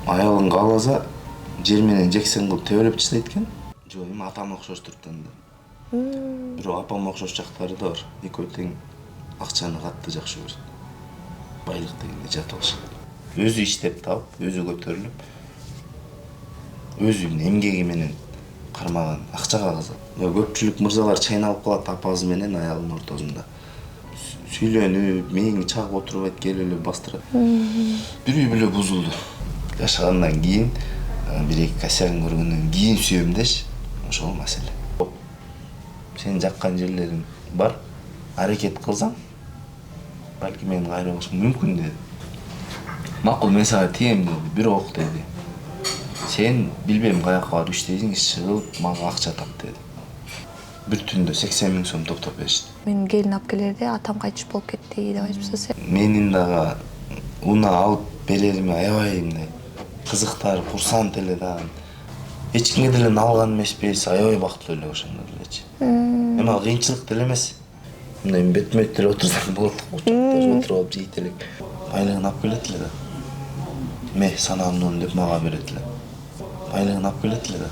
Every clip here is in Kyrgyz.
аялын кааласа жер менен жексен кылып тебелеп таштайт экен. Жок, эми атама окшоштуруп да. Бирок апама окшош жактары да бар. Экөө тең акчаны катты жакшы көрөт. Байлык дегенде жат болушат. Өзү иштеп таап, өзү көтөрүлүп, өзүнүн эмгеги менен кармаган акчага кызык. Көпчүлүк мырзалар чайналып калат апасы менен аялынын ортосунда. Сүйлөнүп, мээңи чагып отуруп айт келип эле бастырат. Бир үй бүлө бузулду. Жашагандан кийин бир эки косягын көргөндөн кийин сүйөм деш, ошол маселе. Сен жаккан жерлериң бар, аракет кылсаң, балки мен кайра болушум мүмкүн деди. Макул, мен сага тием деди, бирок деди. Сен билбейм каяка барып иштейсиң, чыгып мага акча тап деди. Бир түндө 80 000 сом топтоп беришти. Мен келин алып келерде атам кайтыш болуп кетти деп айтыпсыз. Менин дагы уна алып берериме аябай мындай кызыктар, курсант эле да. Эч кимге деле алган эмеспиз, аябай бактылуу эле ошондо делечи. Эми ал кыйынчылык деле эмес. Мындай бетме-бет деле отурсаң болот, отуруп алып жейт элек. Байлыгын алып келет эле да. Ме санамдын деп мага берет эле. Байлыгын алып келет эле да.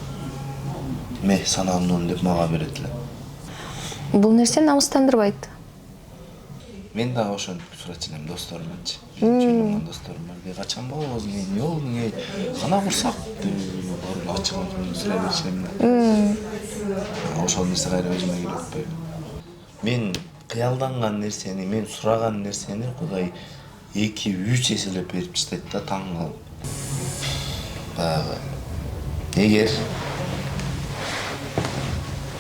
Ме санамдын деп мага берет эле. Бул нерсе намыстандырбайт. Мен дагы ошентип сурачу элем досторуманчы. Чөйгөн досторум бар. Качан болобуз, эмне болду, кана курсак деп ачык сурай беришем да. Ошол нерсе кайра өзүмө келип атпайбы. Мен кыялданган нерсени, мен сураган нерсени Кудай 2-3 эселеп берип таштайт да, таң калып. Баягы эгер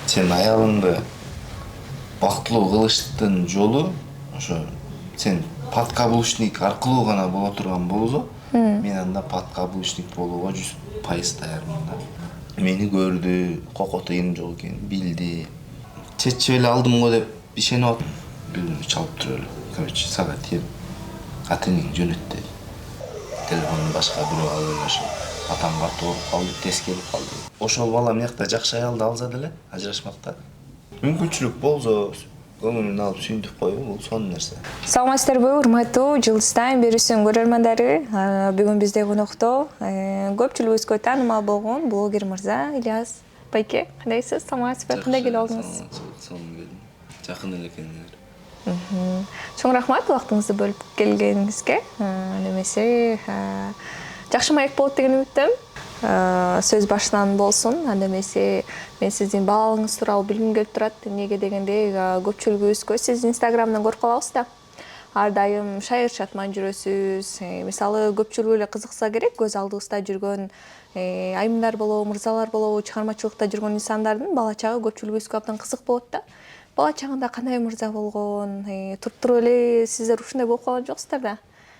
сен аялыңды бактылуу кылыштын жолу ошо сен подкаблучник аркылуу гана боло турган болсо, мен анда подкаблучник болууга 100% даярмын да. Мени көрдү, кокотойум жок экен, билди. Чечип эле алдым го деп ишенип атам. Бирөө чалып туруп эле. Короче, сага тием. Атеңи жөнөт деди. Телефонун башка бирөө алып эле ошо. Атам катты ооруп калды, тез келип калды. Ошол бала мыякта жакшы аялды алса деле, ажырашмакта. Мүмкүнчүлүк болсо, көңүлүн алып сүйүнтүп коюу бул сонун нерсе. Саламатсыздарбы, урматтуу Жылдыз Тайм берүүсүнүн көрөрмандары. Бүгүн бизде конокто көпчүлүгүбүзгө таанымал болгон блогер мырза Ильяс байке. Кандайсыз? Саламатсызбы? Кандай келип алдыңыз? Сонун келдим. Жакын эле экениңер. Чоң рахмат убактыңызды бөлүп келгениңизге. Немесе жакшы маек болот деген үмүттөмүн. Сөз башынан болсун. Немесе мен сиздин баалыгыңыз тууралуу билгим келип турат. Эмнеге дегенде көпчүлүгүбүзгө сиз Инстаграмдан көрүп калабыз да. Ар дайым шайыр шатман жүрөсүз. Мисалы көпчүлүгү эле кызыкса керек, көз алдыбызда жүргөн айымдар болобу, мырзалар болобу, чыгармачылыкта жүргөн инсандардын бала чагы көпчүлүгүбүзгө абдан кызык болот да. Бала чагында кандай мырза болгон, туруп эле сиздер ушундай болуп калган жоксуздар да.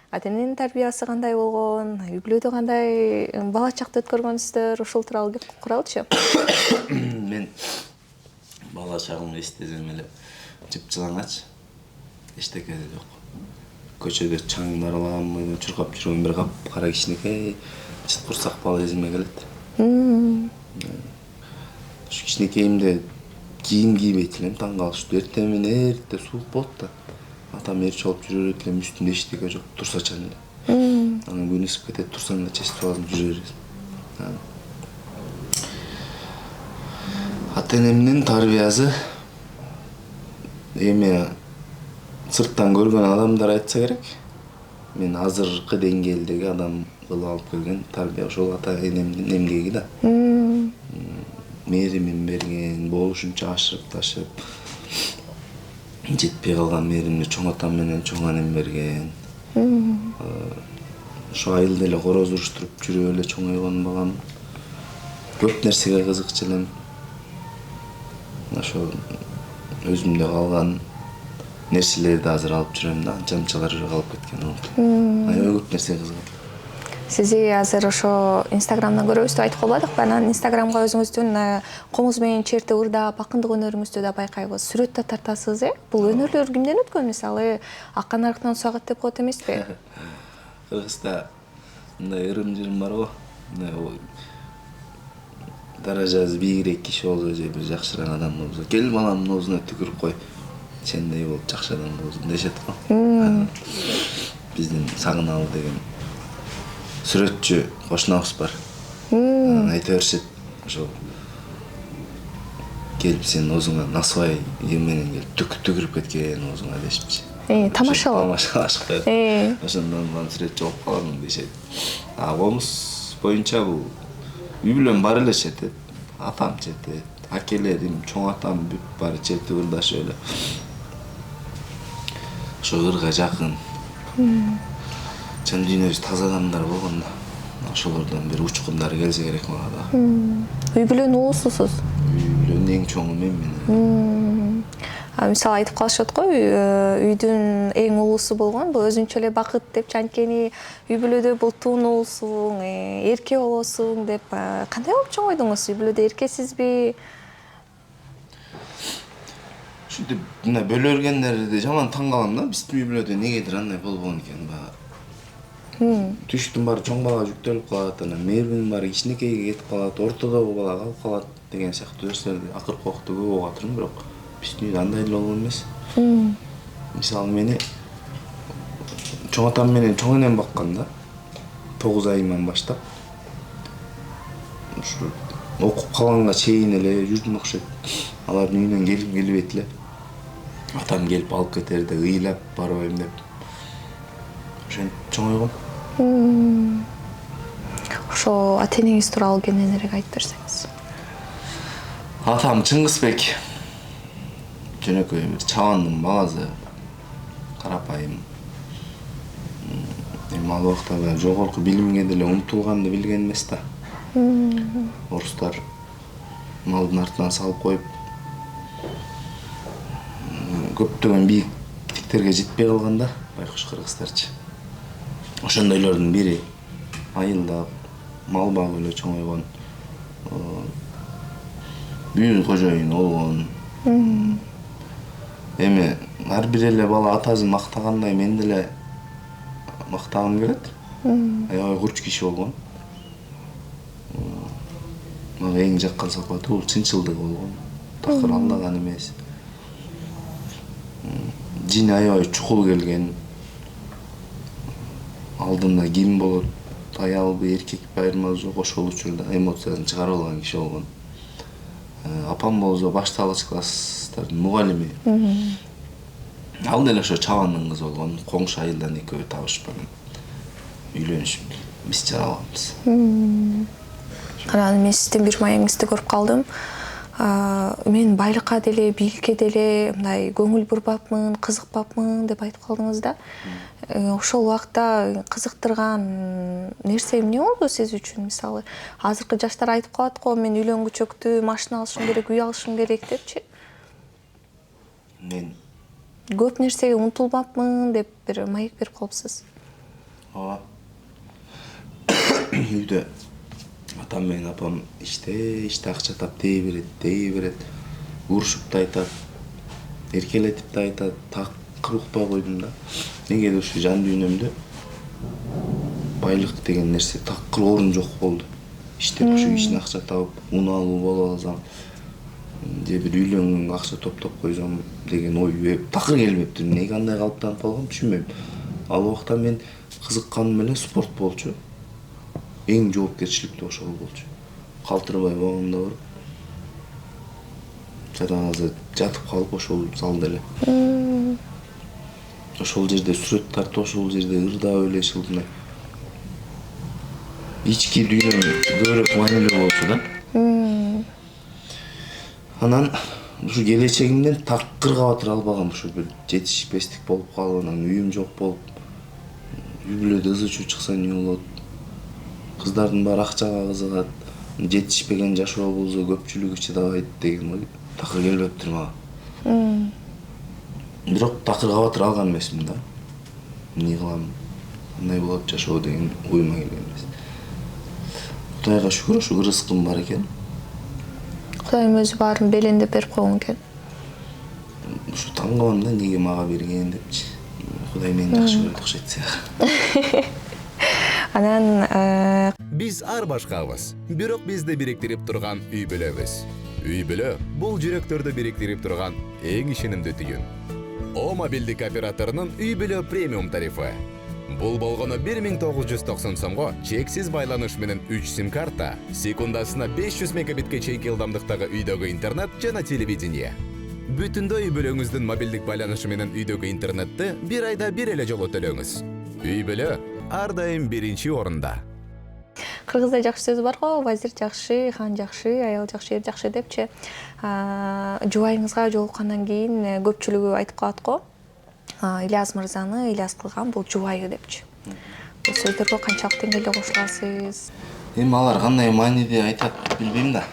Ата-эненин тарбиясы кандай болгон, үй бүлөдө кандай бала чакты өткөргөнсүздөр, ошол тууралуу кеп куралычы. Мен бала чагымды эстесем эле жыпчылаңач, эчтеке жок. Көчөдө чаң даралаган бойдон чуркап жүргөн бир кап кара кичинекей чыт курсак бала эсиме келет. Ушу кичинекейимде кийим кийбейт элем, таң калыштуу. Эртең менен эрте суук болот да. Атам эр чалып жүрө берет элем, үстүндө эчтеке жок, турсачан эле. Анан күн ысып кетет, турсаң да чечип алып жүрө бересиң. Ата-энемдин тарбиясы эми сырттан көргөн адамдар айтса керек. Мен азыркы деңгээлдеги адам кылып алып келген тарбия ошол ата-энемдин эмгеги да. Мээримин берген, болушунча ашырып ташып, жетпей калган мээримди чоң атам менен чоң анем берген. Ошо айылда эле короз уруштуруп жүрүп эле чоңойгон балам. Көп нерсеге кызыкчу элем. Ошо өзүмдө калган нерселерди азыр алып жүрөм да, анча-мынчалар калып кеткен. Аябай көп нерсеге кызыгам. Сизи азыр ошо Инстаграмдан көрөбүз деп айтып калбадыкпы? Анан Инстаграмга өзүңүздүн комуз менен черти ырдап, акындык өнөрүңүздү да байкайбыз. Сүрөт да тартасыз, Бул өнөрлөр кимден өткөн? Мисалы, акка нарыктан сагат деп коет эмеспи? Кыргызда мындай ырым-жырым бар го. Даражасы бийигирээк киши болсо же бир жакшыраак адам болсо, кел баламдын оозуна түкүрүп кой. Сендей болуп жакшы адам болсун дешет го. Биздин сагыналы деген сүрөтчү кошунабыз бар. Айта беришет, ошол келип сен оозуңа насыбай менен келип түкүрүп кеткен оозуңа дешипчи. Тамашалап. Тамашалашып коет. Ошондон мен сүрөтчү болуп калдым дешет. Комуз боюнча бул үй бүлөм бар эле четет. Атам четет, акелерим, чоң атам бүт баары чети ырдаш эле. Ошо ырга жакын. Чын дүйнөбүз таза адамдар болгондо ошолордон бир учкундар келсе керек мага да. Үй бүлөнүн уулусусуз. Үй бүлөнүн эң чоңу мен. Мисалы айтып калышат го, үйдүн эң уулусу болгон бул өзүнчө эле бакыт деп, анткени үй бүлөдө бул туунулсуң, эрке болосуң деп. Кандай болуп чоңойдуңуз? Үй бүлөдө эркесизби? Ушинтип мына бөлө бергендерди жаман таң калам да. Биздин үй бүлөдө негедир андай болбогон экен баягы. Түштүн баары чоң балага жүктөлүп калат, анан мээрбинин баары кичинекейге кетип калат, ортодогу бала калып калат деген сыяктуу нерселерди акыркы убакта көп угуп атырмын, бирок биздин үйдө андай эле болгон эмес. Мисалы мени чоң атам менен чоң энем баккан да. 9 айыман баштап. Ушу окуп калганга чейин эле жүрдүм окшойт. Алардын үйүнөн келгим келбейт эле. Атам келип алып кетерди, ыйлап барбайм деп. Ошентип чоңойгом. Ошо ата-энеңиз тууралуу кененирээк айтып берсеңиз. Атам Чыңгызбек. Жөнөкөй бир чабандын баласы. Карапайым. Эми ал убакта жогорку билимге деле умтулганды билген эмес да. Орустар малдын артынан салып коюп көптөгөн бийиктиктерге жетпей калган да, байкуш кыргыздарчы. Ошондойлордун бири айылдап мал багып эле чоңойгон. Үй кожоюн болгон. Эми ар бир эле бала атасын мактагандай мен деле мактагым келет. Аябай курч киши болгон. Мага эң жаккан сапаты бул чынчылдыгы болгон. Такыр алдаган эмес. Жини аябай чукул келген. Алдында ким болот, аялбы, эркекпи айырмасы жок, ошол учурда эмоциясын чыгарып алган киши болгон. Апам болсо башталгыч класстардын мугалими. Ал деле ошо чабандын кызы болгон. Коңшу айылдан экөө табышпаган. Үйлөнүшүп, биз жаралганбыз. Анан мен сиздин бир маегиңизди көрүп калдым. Мен байлыкка деле, бийликке деле мындай көңүл бурбапмын, кызыкпапмын деп айтып калдыңыз да. Ошол убакта кызыктырган нерсе эмне болду сиз үчүн? Мисалы, азыркы жаштар айтып калат го, мен үйлөнгүчөктү, машина алышым керек, үй алышым керек депчи. Мен Көп нерсеге умтулбапмын деп бир маек берип калыпсыз. ооба. Үйдө атам менен апам иште акча тап дей берет. Урушуп да айтат, эркелетип да айтат, такыр укпай койдум да. Негеде ушу жан дүйнөмдө байлык деген нерсе такыр орун жок болду. Иштеп ушу ишин акча табып, унаалуу боло алсам, же бир үйлөнгөнгө акча топтоп койсом деген ой такыр келбептир. Эмнеге андай калыптанып калгам түшүнбөйм. Ал убакта мен кызыкканым эле спорт болчу. Эң жоопкерчиликтүү ошол болчу. Калтырбай убагымда барып, жараазы жатып калып ошол залда эле. Ошол жерде сүрөт тартып, ошол жерде ырдап эле шылдынай. Ички дүйнөм көбүрөөк маанилүү болчу да. Анан ушу келечегимден такыр кабатыр албагам, ушу бир жетишпестик болуп калып, анан үйүм жок болуп, үй бүлөдө ызы-чуу чыкса эмне болот? Кыздардын баары акчага кызыгат, жетишпеген жашоо болсо көпчүлүгү чыдабайт деген ой такыр келбептир мага. Бирок такыр кабатыр алган эмесмин да. Эмне кылам? Кандай болот жашоо деген оюма келген эмес. Кудайга шүгүр ушу ырыскым бар экен. Кудайым өзү баарын белендеп берип койгон экен. Ушу таң калам да, эмнеге мага берген депчи. Кудай мени жакшы көрөт окшойт. Анан Биз ар башкабыз, бирок бизди бириктирип турган үй бүлөбүз. Үй бүлө бул жүрөктөрдү бириктирип турган эң ишенимдүү түйүн. О мобилдик операторунун үй бүлө премиум тарифы. Бул болгону 1990 сомго чексиз байланыш менен 3 сим карта, секундасына 500 мегабитке чейинки ылдамдыктагы үйдөгү интернет жана телевидение. Бүтүндөй үй бүлөңүздүн мобилдик байланышы менен үйдөгү интернетти бир айда бир эле жолу төлөңүз. Үй бүлө ар дайым биринчи орунда. Кыргызда жакшы сөз бар го, вазир жакшы, хан жакшы, аял жакшы, эр жакшы депчи. Жубайыңызга жолуккандан кийин көпчүлүгү айтып калат го. Ильяс мырзаны Ильяс кылган бул жубайы депчи. Бул сөздөргө канчалык деңгээлде кошуласыз? Эми алар кандай мааниде айтат билбейм да.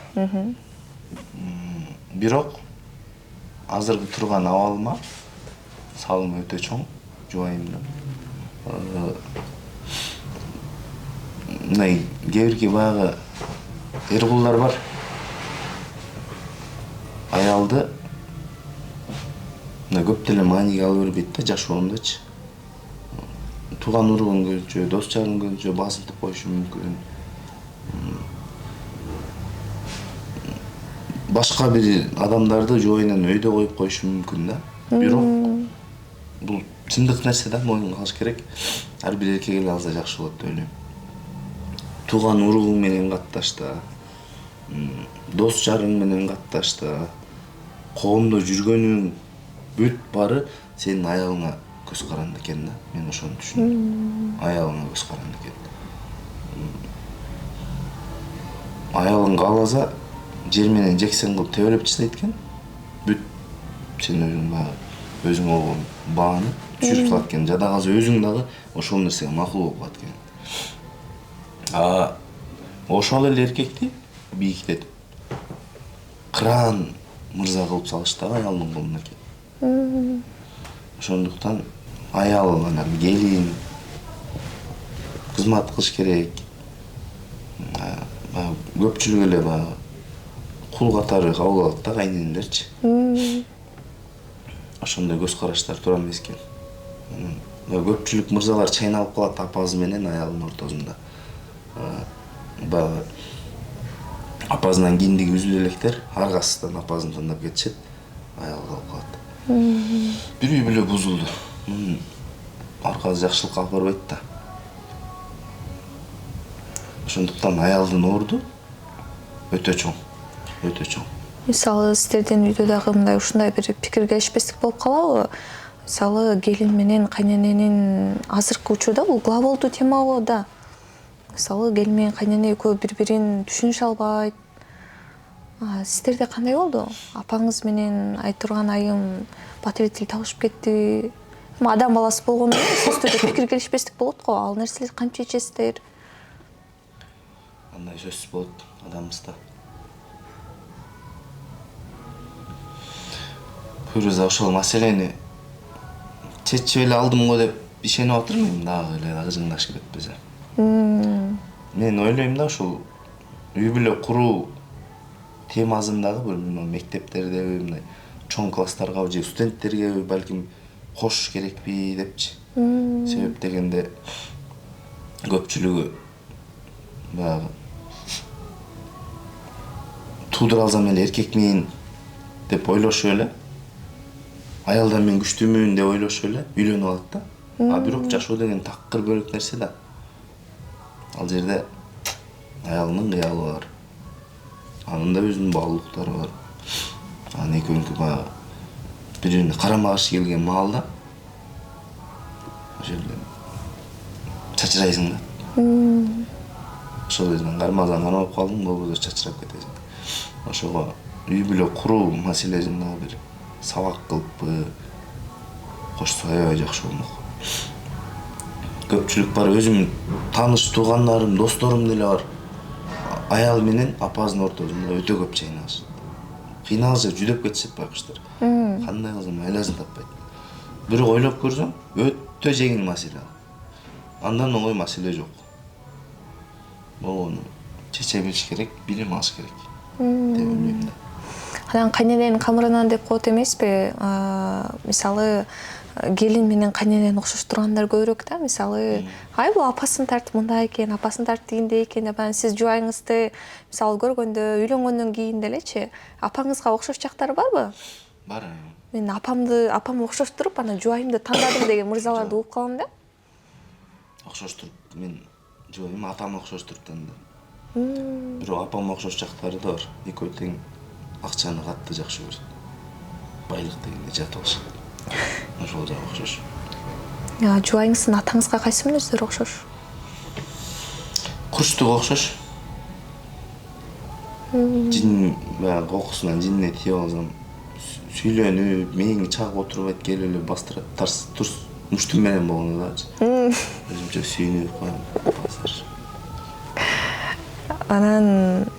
Бирок азыркы турган абалыма салым өтө чоң жубайымдын. Мындай кээ бирки баягы эр кулдар бар. Аялды көп деле мааниге ала бербейт да жашоондочу. Тууган уругун көрчү, дос жарын көрчү, басынтып коюшу мүмкүн. Башка бир адамдарды жубайынан өйдө коюп коюшу мүмкүн да. Бирок бул чындык нерсе да, моюнга алыш керек. Ар бир эркек эле алса жакшы болот деп ойлойм. Тууган уругуң менен катташта, дос жарың менен катташта, коомдо жүргөнүң бүт бары сенин аялыңа көз каранды экен да. Мен ошону түшүндүм. Аялыңа көз каранды экен. Аялың кааласа жер менен жексен кылып тебелеп таштайт экен. Бүт сен өзүң болгон бааны түшүрүп салат экен. Жада калса өзүң дагы ошол нерсеге макул болуп калат экен. Ошол эле эркекти бийиктетип кыран мырза кылып салышты аялдын колуна экен. Ошондуктан аял анан келин кызмат кылыш керек. Көпчүлүк эле баягы кул катары кабыл алат да кайненелерчи. Ошондой көз караштар туура эмес экен. Көпчүлүк мырзалар чайналып калат апасы менен аялдын ортосунда. Баягы апасынан кийиндиги үзүлө электер, аргасыздан апасын тандап кетишет, аял калып калат. Бир үй бүлө бузулду. Мунун аркасы жакшылыкка алып барбайт да. Ошондуктан аялдын орду өтө чоң, өтө чоң. Мисалы, сиздердин үйдө дагы мындай ушундай бир пикир келишпестик болуп калабы? Мисалы, келин менен кайнененин азыркы учурда бул глобалдуу тема го да. Мисалы, келин менен кайнене экөө бири-бирин түшүнүшө албайт. Сиздерде кандай болду? Апаңыз менен Айтурган айым бат тил табышып кетти. Адам баласы болгондо сөздөрдө пикир келишпестик болот го. Ал нерселерди кантип чечесиздер? Кандай сөзсүз болот адамыбызда. Бир ошол маселени чечип эле алдым го деп ишенип атырмын, дагы эле ыжыңдашып кетпесе. Мен ойлойм да, ушул үй бүлө куруу темасындагы бир мектептердеги мындай чоң класстарга же студенттерге балким кош керекпи депчи. Себеп дегенде көпчүлүгү баягы туудура алсам эле эркек менен деп ойлошу эле, аялдан мен күчтүүмүн деп ойлошу эле үйлөнүп алат да. Бирок жашоо деген такыр бөлөк нерсе да. Ал жерде аялынын кыялы бар. Анын да өзүнүн баалуулуктары бар. Анын экөөнүкү баягы бири-бирине карама каршы келген маалда ошол жерде чачырайсың да. Ошол жерден кармасаң кармап калдың, болбосо чачырап кетесиң. Ошого үй бүлө куруу маселесин дагы бир сабак кылыппы кошсо аябай жакшы болмок. Көпчүлүк бар, өзүмдүн тааныш туугандарым, досторум деле бар. Аял менен апасынын ортосунда өтө көп чайнашат. Кыйналышып, жүдөп кетишет байкуштар. Кандай кылсам айласын таппайт. Бирок ойлоп көрсөң, өтө жеңил маселе. Андан оңой маселе жок. Болгону чече билиш керек, билим алыш керек деп ойлойм да. Анан кайнененин камырынан деп коет эмеспи? Мисалы, келин менен кайненени окшоштургандар көбүрөөк да. Мисалы, ай бул апасынын тарты мындай экен, апасынын тарты тигиндей экен деп, сиз жубайыңызды мисалы көргөндө, үйлөнгөндөн кийин делечи, апаңызга окшош жактары барбы? Бар. Мен апам окшоштуруп, анан жубайымды тандадым деген мырзаларды угуп калам да. окшоштуруп мен жок атам окшоштуруп тандадым. Бирок апам окшош жактары да бар. Экөө тең акчаны катты жакшы көрөт. Байлык дегенде жат болушат. Ошол жагы окшош. Жубайыңыздын атаңызга кайсы мүнөздөр окшош? Курчтук окшош. Жин баягы кокусунан жинине тийип алсам сүйлөнүп, мээңи чагып отуруп айт кел эле бастырат. Турс муштум менен болгону дачы. Өзүмчө сүйүнүп коем. Анан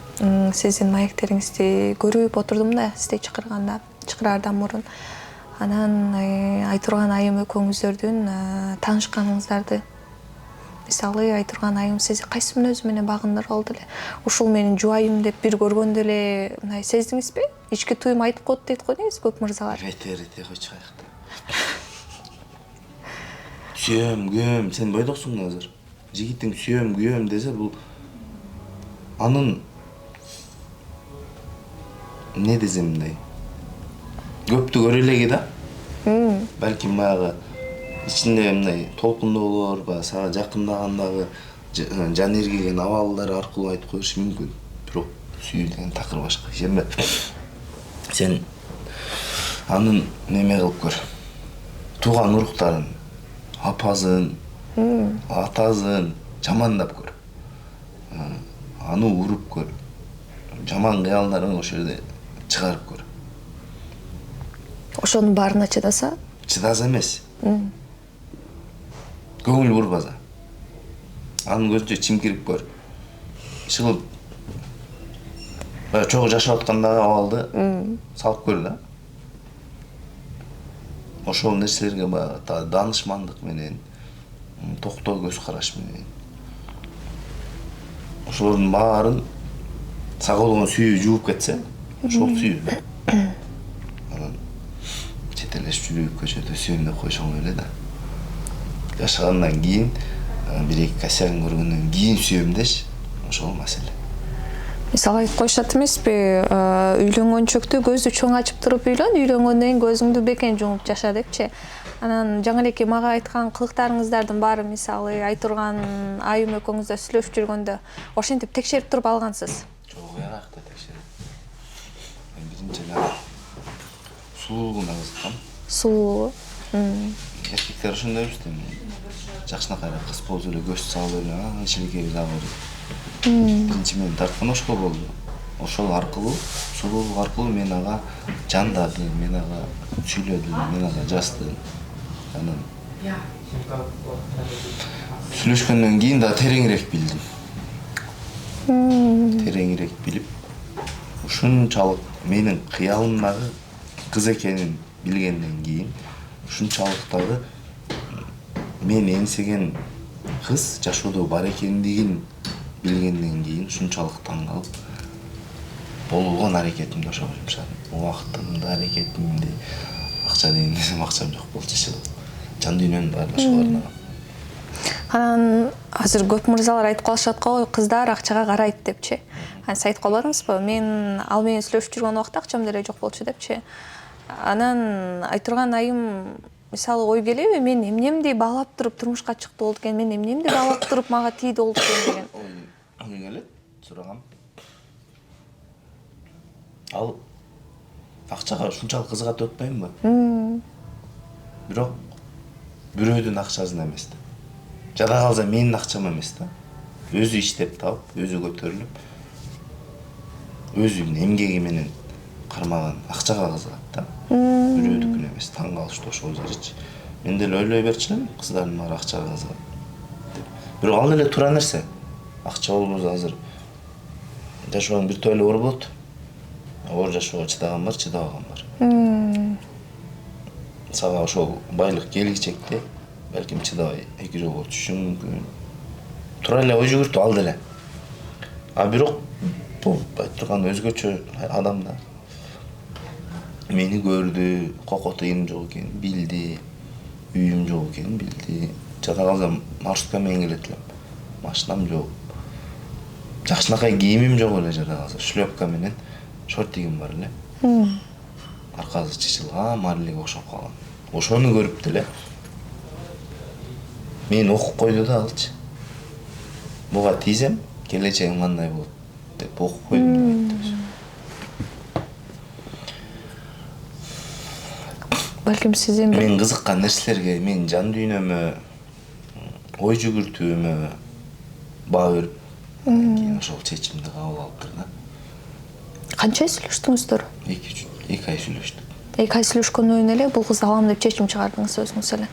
сиздин маектериңизди көрүп отурдум да, сизди чакыраардан мурун. Анан Айтурган айым экөөңүздөрдүн таанышканыңыздарды, мисалы Айтурган айым сизди кайсы мүнөзү менен багындырып алды эле? Ушул менин жубайым деп бир көргөндө эле мындай сездиңизби? Ички туюм айтып коет дейт го негизи көп мырзалар. Рете койчу каякта. Сүйөм, күйөм, сен бойдоксуң азыр. Жигитиң сүйөм, күйөм десе бул анын не десем мындай көптү көрө элеги да. Балким баягы ичинде мындай толкундоолор, баягы сага жакындагандагы жан эргеген абалдар аркылуу айтып коюшу мүмкүн. Бирок сүйүү деген такыр башка. Сен анын неме кылып көр. Тууган уруктарын, апасын, атасын жамандап көр. Аны уруп көр. Жаман кыялдарың ошол жерде чыгарып көр. Ошонун баарына чыдаса? Чыдаса эмес. Көңүл бурбаса. Анын көзүнчө чимкирип көр. Чыгып чогуу жашап аткандагы абалды салып көр да. Ошол нерселерге баягы данышмандык менен, токтоо көз караш менен. Ошолордун баарын сага болгон сүйүү жууп кетсе, ошол сүйүү. Анан четелешип жүрүп көчөдө сүйөм деп койсоң эле да. Жашагандан кийин бир эки косягын көргөндөн кийин сүйөм деш, ошол маселе. Мисалы айтып коюшат эмеспи, үйлөнгөнчөктү көздү чоң ачып туруп үйлөн, үйлөнгөндөн кийин көзүңдү бекен жумуп жаша депчи. Анан жаңы элеки мага айткан кылыктарыңыздардын баары мисалы Айтурган айым экөөңүздөр сүйлөшүп жүргөндө ошентип текшерип туруп алгансыз. Жок, яракта текшерип. Мен биринчи эле сулуулугуна кызыккам. Сулуу. Эркектер ошондой эмес да. Жакшынакай кыз болсо эле көз салып эле, ичиликей забыр. Биринчи мени тарткан ошол болду. Ошол аркылуу, сулуулук аркылуу мен ага жандадым, мен ага сүйлөдүм, мен ага жаздым. Анан сүйлөшкөндөн кийин да тереңирээк билдим. Тереңирээк билип, ушунчалык менин кыялымдагы кыз экенин билгенден кийин, ушунчалык дагы мен эңсеген кыз жашоодо бар экендигин билгенден кийин ушунчалык таң калып, болгон аракетимди ошого жумшадым. Убактымды, аракетимди, акча деген нерсе акчам жок болчу. Жан дүйнөнүн баарын ошого арнагам. Анан азыр көп мырзалар айтып калышат го, кыздар акчага карайт депчи. Сиз айтып калбадыңызбы? Мен ал менен сүйлөшүп жүргөн убакта акчам деле жок болчу депчи. Анан Айтурган айым мисалы ой келеби, мен эмнемди баалап туруп турмушка чыкты болду экен, мен эмнемди баалап туруп мага тийди болду экен деген. Ой келет, сурагам. Ал акчага ушунчалык кызыгат өтпөймүнбү? Бирок бирөөдүн акчасына эмес да. Жада калса менин акчам эмес да. Өзү иштеп таап, өзү көтөрүлүп, өзүнүн эмгеги менен кармаган акчага кызыгат да. Бирөөдүкүнө эмес, таң калыштуу ошол жеричи. Мен деле ойлой берчү элем, кыздардын баары акчага кызыгат. Бирок ал эле туура нерсе. Акча болбосо азыр жашоонун бир төлү оор болот. Оор жашоого чыдаган бар, чыдабаган бар. Сага ошол байлык келечекте балким чыдабай эки жолго түшүшүң мүмкүн. Туура эле ой жүгүртүп ал деле. А бирок бул Айтурган өзгөчө адам да. Мени көрдү, кокот ийим жок экенин билди, үйүм жок экенин билди. Жада калса маршрутка менен келет элем. Машинам жок. Жакшынакай кийимим жок эле жада калса, шлёпка менен шортигим бар эле. Аркасы чычылган, марлиге окшоп калган. Ошону көрүп деле Мен окуп койду да алчы. Буга тийсем, келечегим кандай болот деп окуп койдум деп айтты. Балким сиздин бир Мен кызыккан нерселерге, мен жан дүйнөмө, ой жүгүртүүмө баа берип, кийин ошол чечимди кабыл алыптыр да. канча сүйлөштүңүздөр? 2 ай сүйлөштүк. 2 ай сүйлөшкөндөн кийин эле бул кызды алам деп чечим чыгардыңыз өзүңүз эле.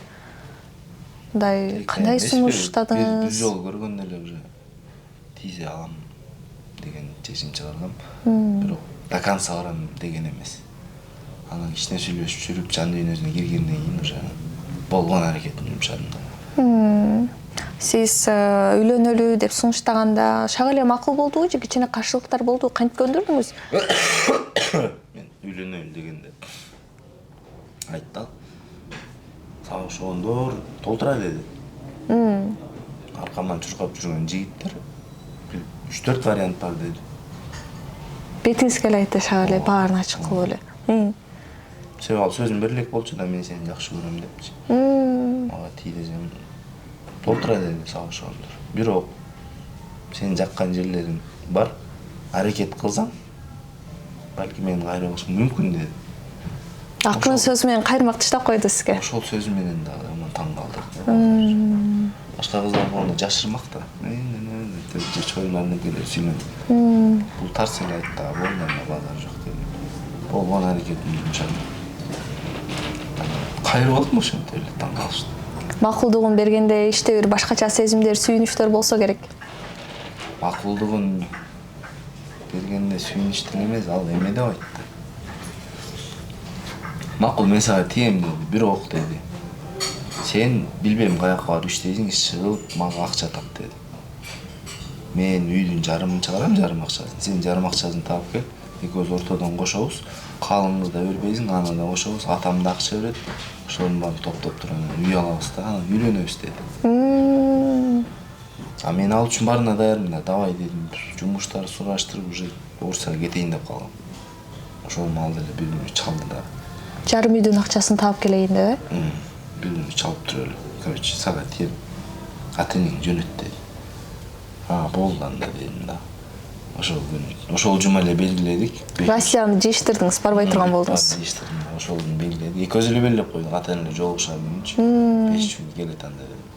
Мындай кандай сунуштадыңыз? Бир жолу көргөндө эле уже тийсе алам деген чечим чыгаргам. Бирок до конца барам деген эмес. Анан кичине сүйлөшүп жүрүп жан дүйнөсүнө киргенден кийин уже болгон аракетим жумшадым. Сиз үйлөнөлү деп сунуштаганда шак эле макул болдубу же кичине каршылыктар болдубу? Кантип көндүрдүңүз? Мен үйлөнөлү дегенде айтты ал. Сага ошондор толтура деди. Аркаман чуркап жүргөн жигиттер 3-4 вариант бар деди. Бетиңизге эле айтты шак эле баарын ачык кылып эле. Себеби ал сөзүн бере элек болчу да, мен сени жакшы көрөм депчи. Ага тий десем толтура деди сага ошондор. Бирок сени жаккан жерлерим бар. Аракет кылсаң, балки мени кайрып алышың мүмкүн деди. Акырын сөзү менен кайрмак таштап койду сизге. Ошол сөзү менен дагы мен таң калдым. Башка кыздар болгондо жашырмак да. Же чоюларына келип сүйлөнүп. Бул тарс эле айтты да, боюнда базар жок деди. Болгон аракетимди жумшадым. Кайрып алдым ошентип эле таң калышты. Макулдугун бергенде иште бир башкача сезимдер, сүйүнүчтөр болсо керек. Макулдугун бергенде сүйүнүчтөр эмес, ал эме деп айтты. Макул, мен сага тием деди, бирок деди. Сен билбейм каяка барып иштейсиң, чыгып мага акча тап деди. Мен үйдүн жарымын чыгарам, жарым акчасын. Сен жарым акчасын таап кел, экөөбүз ортодон кошобуз. Калыңды да бербейсиң, аны да кошобуз. Атам да акча берет. Ошонун баарын топтоп туруп үй алабыз да, анан үйлөнөбүз деди. А мен ал үчүн баарына даярмын да, давай дедим. Жумуштарды сураштырып уже Орусияга кетейин деп калгам. Ошол маалда эле бир күнү чалды да. Жарым үйдүн акчасын таап келейин деп, Бир күнү чалып туруп эле. Короче, сага тием. Ата-энең жөнөт деди. Болду анда дедим да. Ошол күнү, ошол жума эле белгиледик. Россияны жыйыштырдыңыз, барбай турган болдуңуз. Жыйыштырдым, ошол күнү белгиледик. Экөөбүз эле белгилеп койдук, ата-энелер жолугушар күнүнчү. 5 күн келет анда дедим.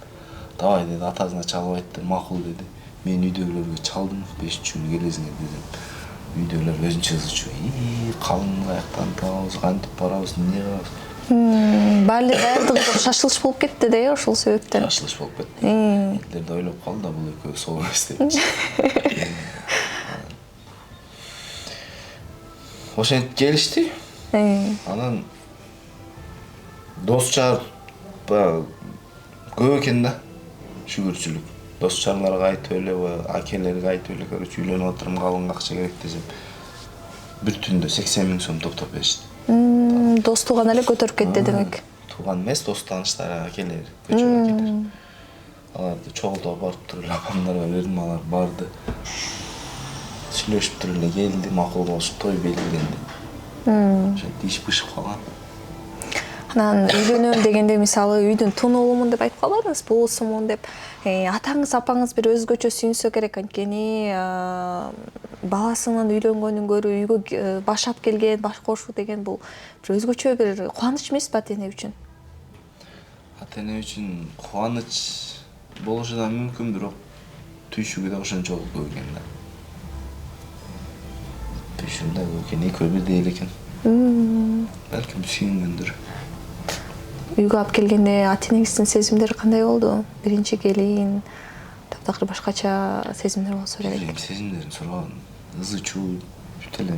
Давай деди, атасына чалып айтты, макул деди. Мен үйдөгүлөргө чалдым, 5 күн келесиңер дедим. Үйдөгүлөр өзүнчө ызычу. Калың каяктан табабыз, кантип барабыз, эмне кылабыз? Баары даярдыгы жок, шашылыш болуп кетти да, ошол себептен. Шашылыш болуп кетти. Этлер да ойлоп калды да, бул экөө соо эмес депчи. Ошентип келишти. Анан дос чаар көп экен да. Шүгүрчүлүк. Дос чарларга айтып эле, акелерге айтып эле, короче, үйлөнүп атырмын, калың акча керек десем. Бир түндө 80 000 сом топтоп беришти. Дос тууган эле көтөрүп кетти демек. Тууган эмес, дос тааныштар, акелер, көчө акелер. Аларды чогултуп барып туруп эле апамдарга бердим, алар барды. Сүйлөшүп туруп эле келди, макул болуп той белгиленди. Ошентип иш бышып калган. Анан үйлөнөм дегенде мисалы үйдүн тонолумун деп айтып калбадыңыз, болсумун деп. Атаңыз, апаңыз бир өзгөчө сүйүнсө керек, анткени баласынын үйлөнгөнүн көрүү, үйгө башап келген, баш кошу деген бул бир өзгөчө бир кубаныч эмеспи ата-эне үчүн? Ата-эне үчүн кубаныч болушу да мүмкүн, бирок түйшүгү да ошончолук көп экен да. Түйшүгү да көп экен, экөө бирдей эле экен. Балким сүйүнгөндүр. Үйгө алып келгенде ата-энеңиздин сезимдери кандай болду? Биринчи келин, таптакыр башкача сезимдер болсо керек. Сезимдерин сурабадым. Ызычуу, бүт эле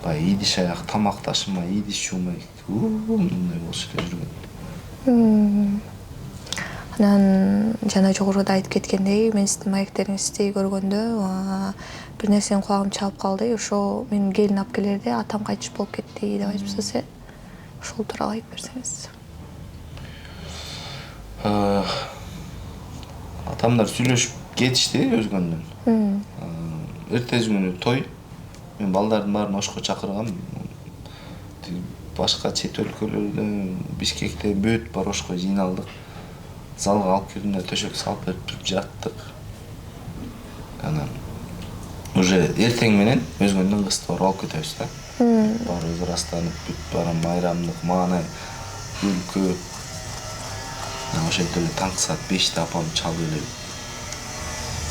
баягы идиш аяк, тамак ташымай, идиш жуумай, мындай болуп эле жүргөн. Анан жана жогоруда айтып кеткендей, мен сиздин маектериңизди көргөндө бир нерсенин кулагым чалып калды. Ошо мен келин алып келерде атам кайтыш болуп кетти деп айтыпсыз. Ошол тууралуу айтып берсеңиз. Атамдар сүйлөшүп кетишти өзгөндөн. Эртеси күнү той. Мен балдардын баарын ошко чакыргам. Башка чет өлкөлөрдөн, Бишкекте бүт бар ошко жыйналдык. залга алып келдим да төшөк салып берип туруп жаттык. Анан уже эртең менен өзгөндөн кыстыбар алып кетебиз да. Баарыбыз ырастанып бүт барам майрамдык маанай күлкү. Ошентип эле таңкы саат 5-те апам чалып эле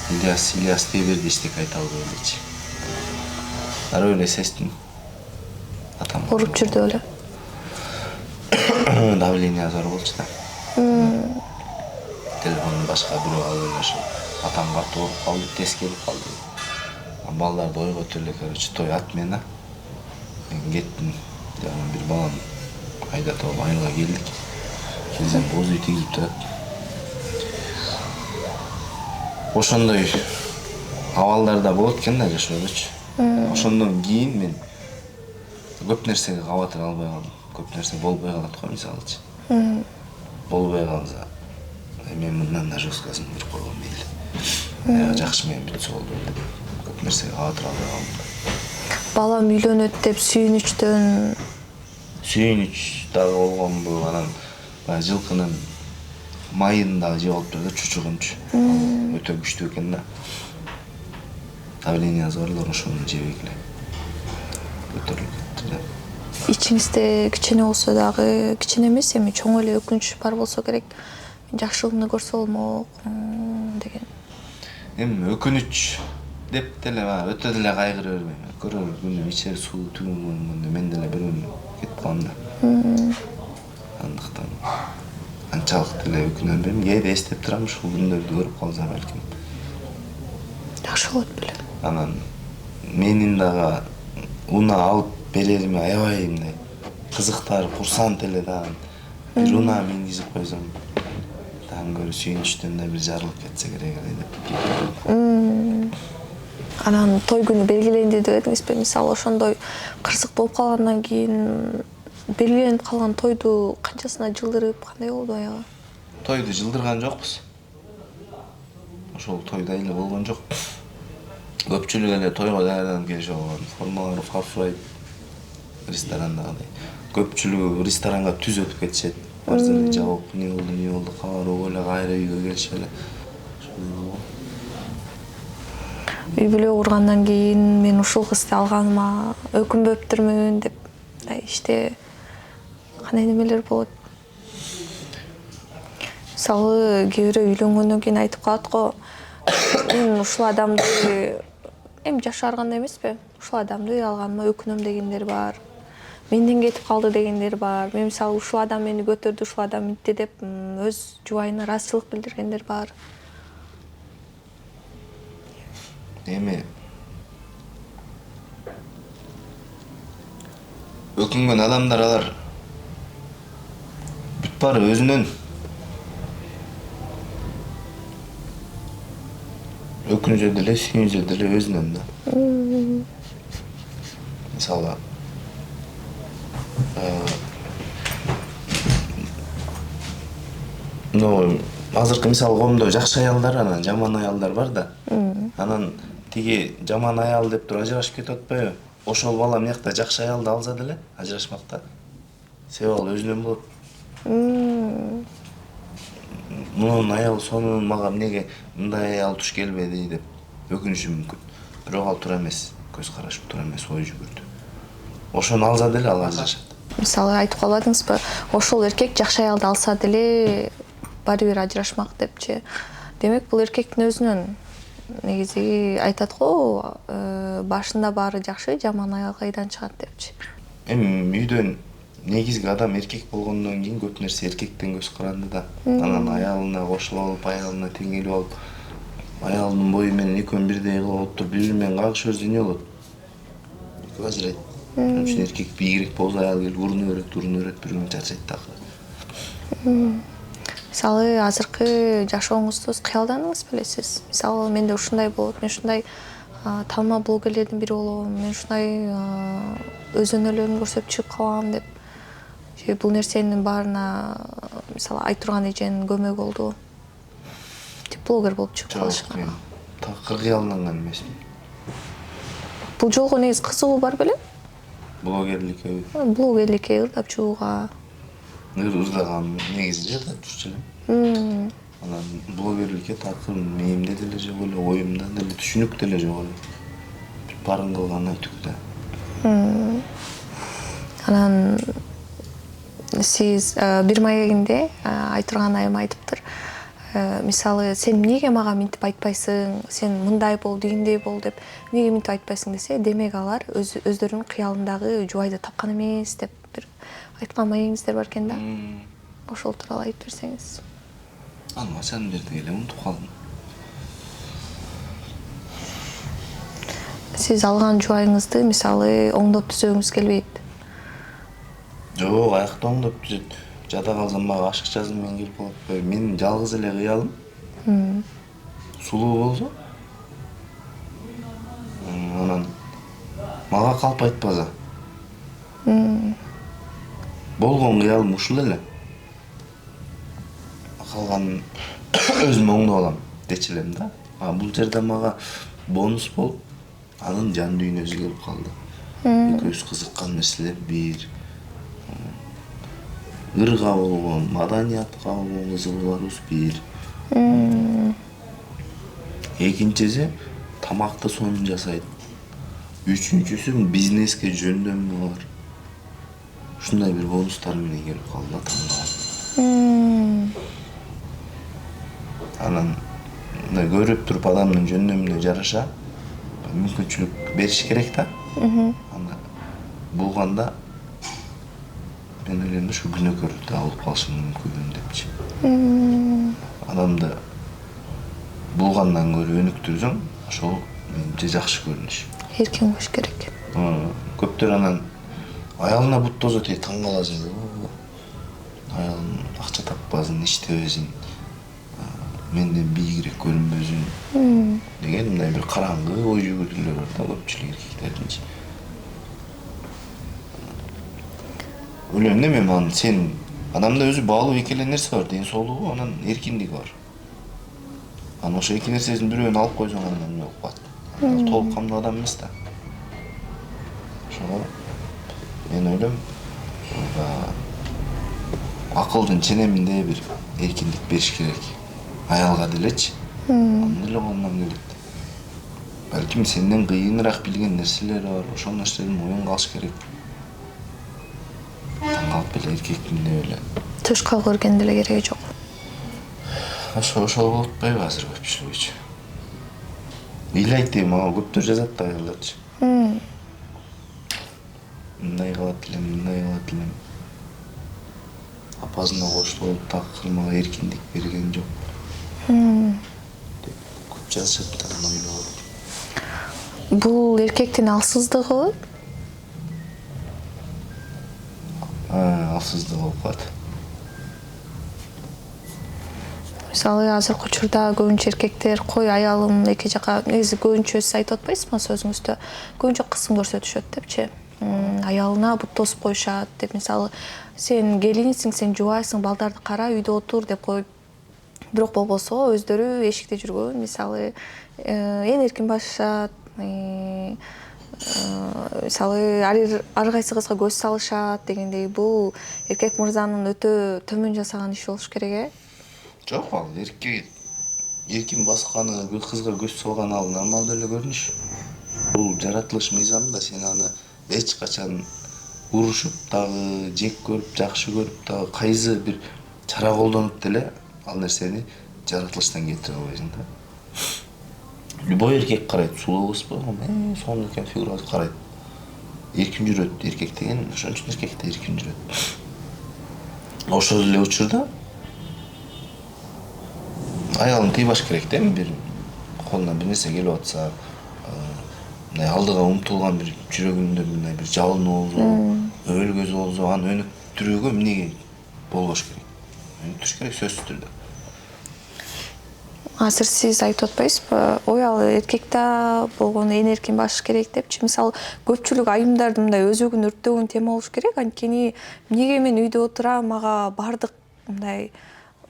Ильяс дей берди эчтеке айта албай элечи. Ары эле сестим. Атам Уруп жүрдү эле. Давление зор болчу да. Телефонун башка бирөө алып эле ошо атам катуу ооруп калды, тез келип калды. Балдарды ойготуп эле, короче, той ат мен да. Мен кеттим. Анан бир балам айдатып алып айылга келдик. Келсем боз үй тигизип турат. Ошондой абалдарда болот экен да жашоодочу. Ошондон кийин мен көп нерсеге кабатыр албай калдым. Көп нерсе болбой калат го, мисалычы. Болбой калса, мен мындан да жесткасын берип койгом дейли. Жакшы менен бүтсө болду деп көп нерсеге кабатыр албай калдым. Балам үйлөнөт деп сүйүнүчтөн Дагы болгонбу, анан баягы жылкынын майын дагы жеп алып турду, чучугунчу. Өтө күчтүү экен да. Давление зорлор ошону жебек эле. Көтөрүлүп кетти да. ичиңизде кичине болсо дагы, кичине эмес эми чоң эле өкүнүч бар болсо керек. Жакшылыгын көрсө болмок деген. Эми өкүнүч деп деле өтө деле кайгыра бербейм. Көрөр күнү ичер суу түгөнгөндө мен деле бирөөнү кетип калам да. Андыктан анчалык деле өкүнбөйм. Кээде эстеп турам ушул күндөрдү көрүп калсам балким. Жакшы болот беле. Анан менин дагы уна алып берериме аябай мындай кызыктар, курсант эле да. Бир уна мингизип койсом, таң көрү сүйүнүчтөн да бир жарылып кетсе керек эле деп. Анан той күнү белгиленди дедиңизби? Мисалы ошондой кырсык болуп калгандан кийин белгиленип калган тойду канчасына жылдырып, кандай болду аягы? Тойду жылдырган жокпуз. Ошол тойда эле болгон жок. Көпчүлүк эле тойго даярданып келишип алган. Формалар фарфурайт ресторандагыдай. Көпчүлүгү ресторанга түз өтүп кетишет. Барса эле жабып, не болду, кабарып эле кайра үйгө келишип эле. Үй бүлө кургандан кийин мен ушул кызды алганыма өкүнбөптүрмүн деп иште кандай немелер болот? Мисалы, кээ бирөө үйлөнгөндөн кийин айтып калат го, мен ушул адамды эми жашарганда эмеспи? Ушул адамды алганыма өкүнөм дегендер бар. Менден кетип калды дегендер бар. Мен мисалы ушул адам мени көтөрдү, ушул адам мынтти деп өз жубайына ыраазычылык билдиргендер бар. Эми өкүнгөн адамдар алар бүт баары өзүнөн өкүнүшө деле, сүйүнүшө деле өзүнөн да. Мисалы азыркы мисалы коомдо жакшы аялдар, анан жаман аялдар бар да. Анан тиги жаман аял деп туруп ажырашып кетип атпайбы? Ошол бала мыякта жакшы аялды алса деле ажырашмакта. Себеби ал өзүнөн болот. Мунун аялы сонун, мага эмнеге мындай аял туш келбеди деп өкүнүшү мүмкүн. Бирок ал туура эмес, көз карашы туура эмес, ой жүгүртүү. Ошону алса деле ал ажырашат. Мисалы айтып калбадыңызбы? Ошол эркек жакшы аялды алса деле баары бир ажырашмак депчи. Демек, бул эркектин өзүнөн негизи айтат го, башында баары жакшы, жаман аял кайдан чыгат депчи. Эми үйдөн негизги адам эркек болгондон кийин көп нерсе эркектен көз каранды да. Анан аялына кошулуп алып, аялына тең келип алып, аялдын бою менен экөөнү бирдей кылып алып туруп, бири менен кагышып жүрсө эмне болот? Экөө ажырайт. Ошон үчүн эркек бийигирээк болсо аял келип уруна берет, бир күнү чарчайт дагы. Мисалы, азыркы жашооңузду кыялдандыңыз беле сиз? Мисалы, менде ушундай болот, мен ушундай таанымал блогерлердин бири болом, мен ушундай өз өнөрлөрүмдү көрсөтүп чыгып калам деп. Бул нерсенин баарына мисалы айтурган эженин көмөгү болду. Тип блогер болуп чыгып калышкан. Мен такыр кыялданган эмесмин. Бул жолго негизи кызыгуу бар беле? Блогерликке ырдап чыгууга. Ырдаган негизи ырдап жүрчү элем. Анан блогерликке такыр мээмде деле жок эле, оюмда деле, түшүнүк деле жок эле. Бир барын кылгандан түк да. Анан сиз бир маегинде айтырган айым айтыптыр. Мисалы, сен эмнеге мага мынтип айтпайсың, сен мындай бол, дегендей бол деп эмнеге мынтип айтпайсың десе, демек алар өздөрүнүн кыялындагы жубайды тапкан эмес деп бир айткан маегиңиздер бар экен да. Ошол тууралуу айтып берсеңиз. Анмачан жерде эле унутуп калдым. Сиз алган жубайыңызды мисалы оңдоп түзөгүңүз келбейт. Жок, аякта оңдоп түзөт. Жада калсам мага ашыкчасы менен келип калат. Менин жалгыз эле кыялым. Сулуу болсо. Анан мага калп айтпаса. Болгон кыялым ушул эле. Калганын өзүм оңдоп алам дечи элем да. Бул жерде мага бонус болуп, анын жан дүйнөсү келип калды. Экөөбүз кызыккан нерселер бир. Ырга болгон, маданиятка болгон кызыгууларыбыз бир. Экинчиси тамакты сонун жасайт. Үчүнчүсү бизнеске жөндөмү бар. Ушундай бир бонустар менен келип калды да таңдалам. Анан көрүп туруп адамдын жөндөмүнө жараша мүмкүнчүлүк бериш керек да. Анда булганда мен ойлойм да ушу күнөөкөрдү алып калышы мүмкүн депчи. Адамды булгандан көрө өнүктүрсөң, ошол менимче жакшы көрүнүш. Эркин болуш керек. Көптөр анан аялына бут тозот, таң каласың. Аялым акча таппасын, иштебесин, менден бийигирээк көрүнбөсүн деген мындай бир караңгы ой жүгүртүүлөр бар да көпчүлүк эркектердинчи. Ойлойм да мен сен адамда өзү баалуу эки эле нерсе бар, ден соолугу, анан эркиндиги бар. Анан ошо эки нерсесин бирөөнү алып койсоң анан эмне болуп калат? Толук камдуу адам эмес да. Ошого мен ойлойм, акылдын ченеминде бир эркиндик бериш керек. Аялга делечи. Анын эле колунан келет. Балким сенден кыйыныраак билген нерселери бар, ошол нерселердин оюнга алыш керек. Таң калып эле эркектин деп эле. Тушка көргөн деле кереги жок. Ошол болуп атпайбы азыр көпчүлүгүчү? Ыйлайт дейм, мага көптөр жазат да аялдарчы. Мындай кылат элем. Апасына коштолуп такыр мага эркиндик берген жок. Көп жазышат да, ойлоп. Бул эркектин алсыздыгыбы? Алсыздык болуп калат. Мисалы, азыркы учурда көбүнчө эркектер кой аялым эки жака, негизи көбүнчө сиз айтып атпайсызбы сөзүңүздө? Көбүнчө кысым көрсөтүшөт депчи. Аялына бут тосуп коюшат деп, мисалы, сен келинсиң, сен жубайсың, балдарды кара, үйдө отур деп коюп. Бирок болбосо өздөрү эшикте жүргөн, мисалы, ээн эркин башышат, мисалы, ар кайсы кызга көз салышат дегендей. Бул эркек мырзанын өтө төмөн жасаган иши болуш керек, Жок, ал эркин басканы, кызга көз салганы ал нормалдуу эле көрүнүш. Бул жаратылыш мыйзамы да, сен аны эч качан урушуп дагы, жек көрүп, жакшы көрүп дагы кайсы бир чара колдонуп деле ал нерсени жаратылыштан кетире албайсың да. Любой эркек карайт, сулуу кызбы, сонун экен фигурасы карайт. Эркин жүрөт, эркек деген ошон үчүн эркек да эркин жүрөт. Ошол эле учурда аялын тыйбаш керек да, бир колунан бир нерсе келип атса, мындай алдыга умтулган бир жүрөгүндө мындай бир жалынуу болсо, өлгөзү болсо, аны өнүктүрүүгө эмнеге болбош керек? Өнүктүрүш керек сөзсүз түрдө. Азыр сиз айтып атпайсызбы? Ой, ал эркекте болгон ээн эркин башыш керек депчи. Мисалы, көпчүлүк айымдарды мындай өзөгүн өрттөгөн тема болуш керек. Анткени эмнеге мен үйдө отурам, мага бардык мындай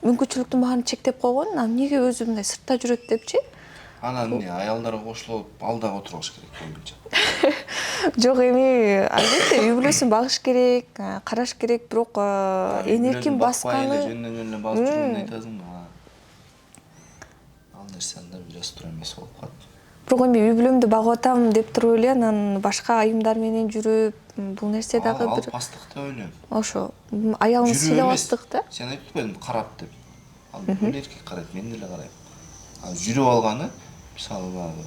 мүмкүнчүлүктүн баарын чектеп койгон, эмнеге өзү мындай сыртта жүрөт депчи. Анан эмне аялдар кошулуп алдыга отургуш керек боюнча. Жок, эми албетте үй бүлөсүн багыш керек, караш керек, бирок энеркин басканы жөндөн басып жүргөндү айтасың да. Ал нерсе анда бир туура эмес болуп калат. бирок эми үй бүлөмдү багып атам деп туруп эле анан башка айымдар менен жүрүп, бул нерсе дагы Ал бир бастык деп ойлойм. ошо аялын сыйлабастык да. Сен айтып койдуң карап деп. Ал бул эркек карайт, мен деле карайм. Ал жүрүп алганы, мисалы баягы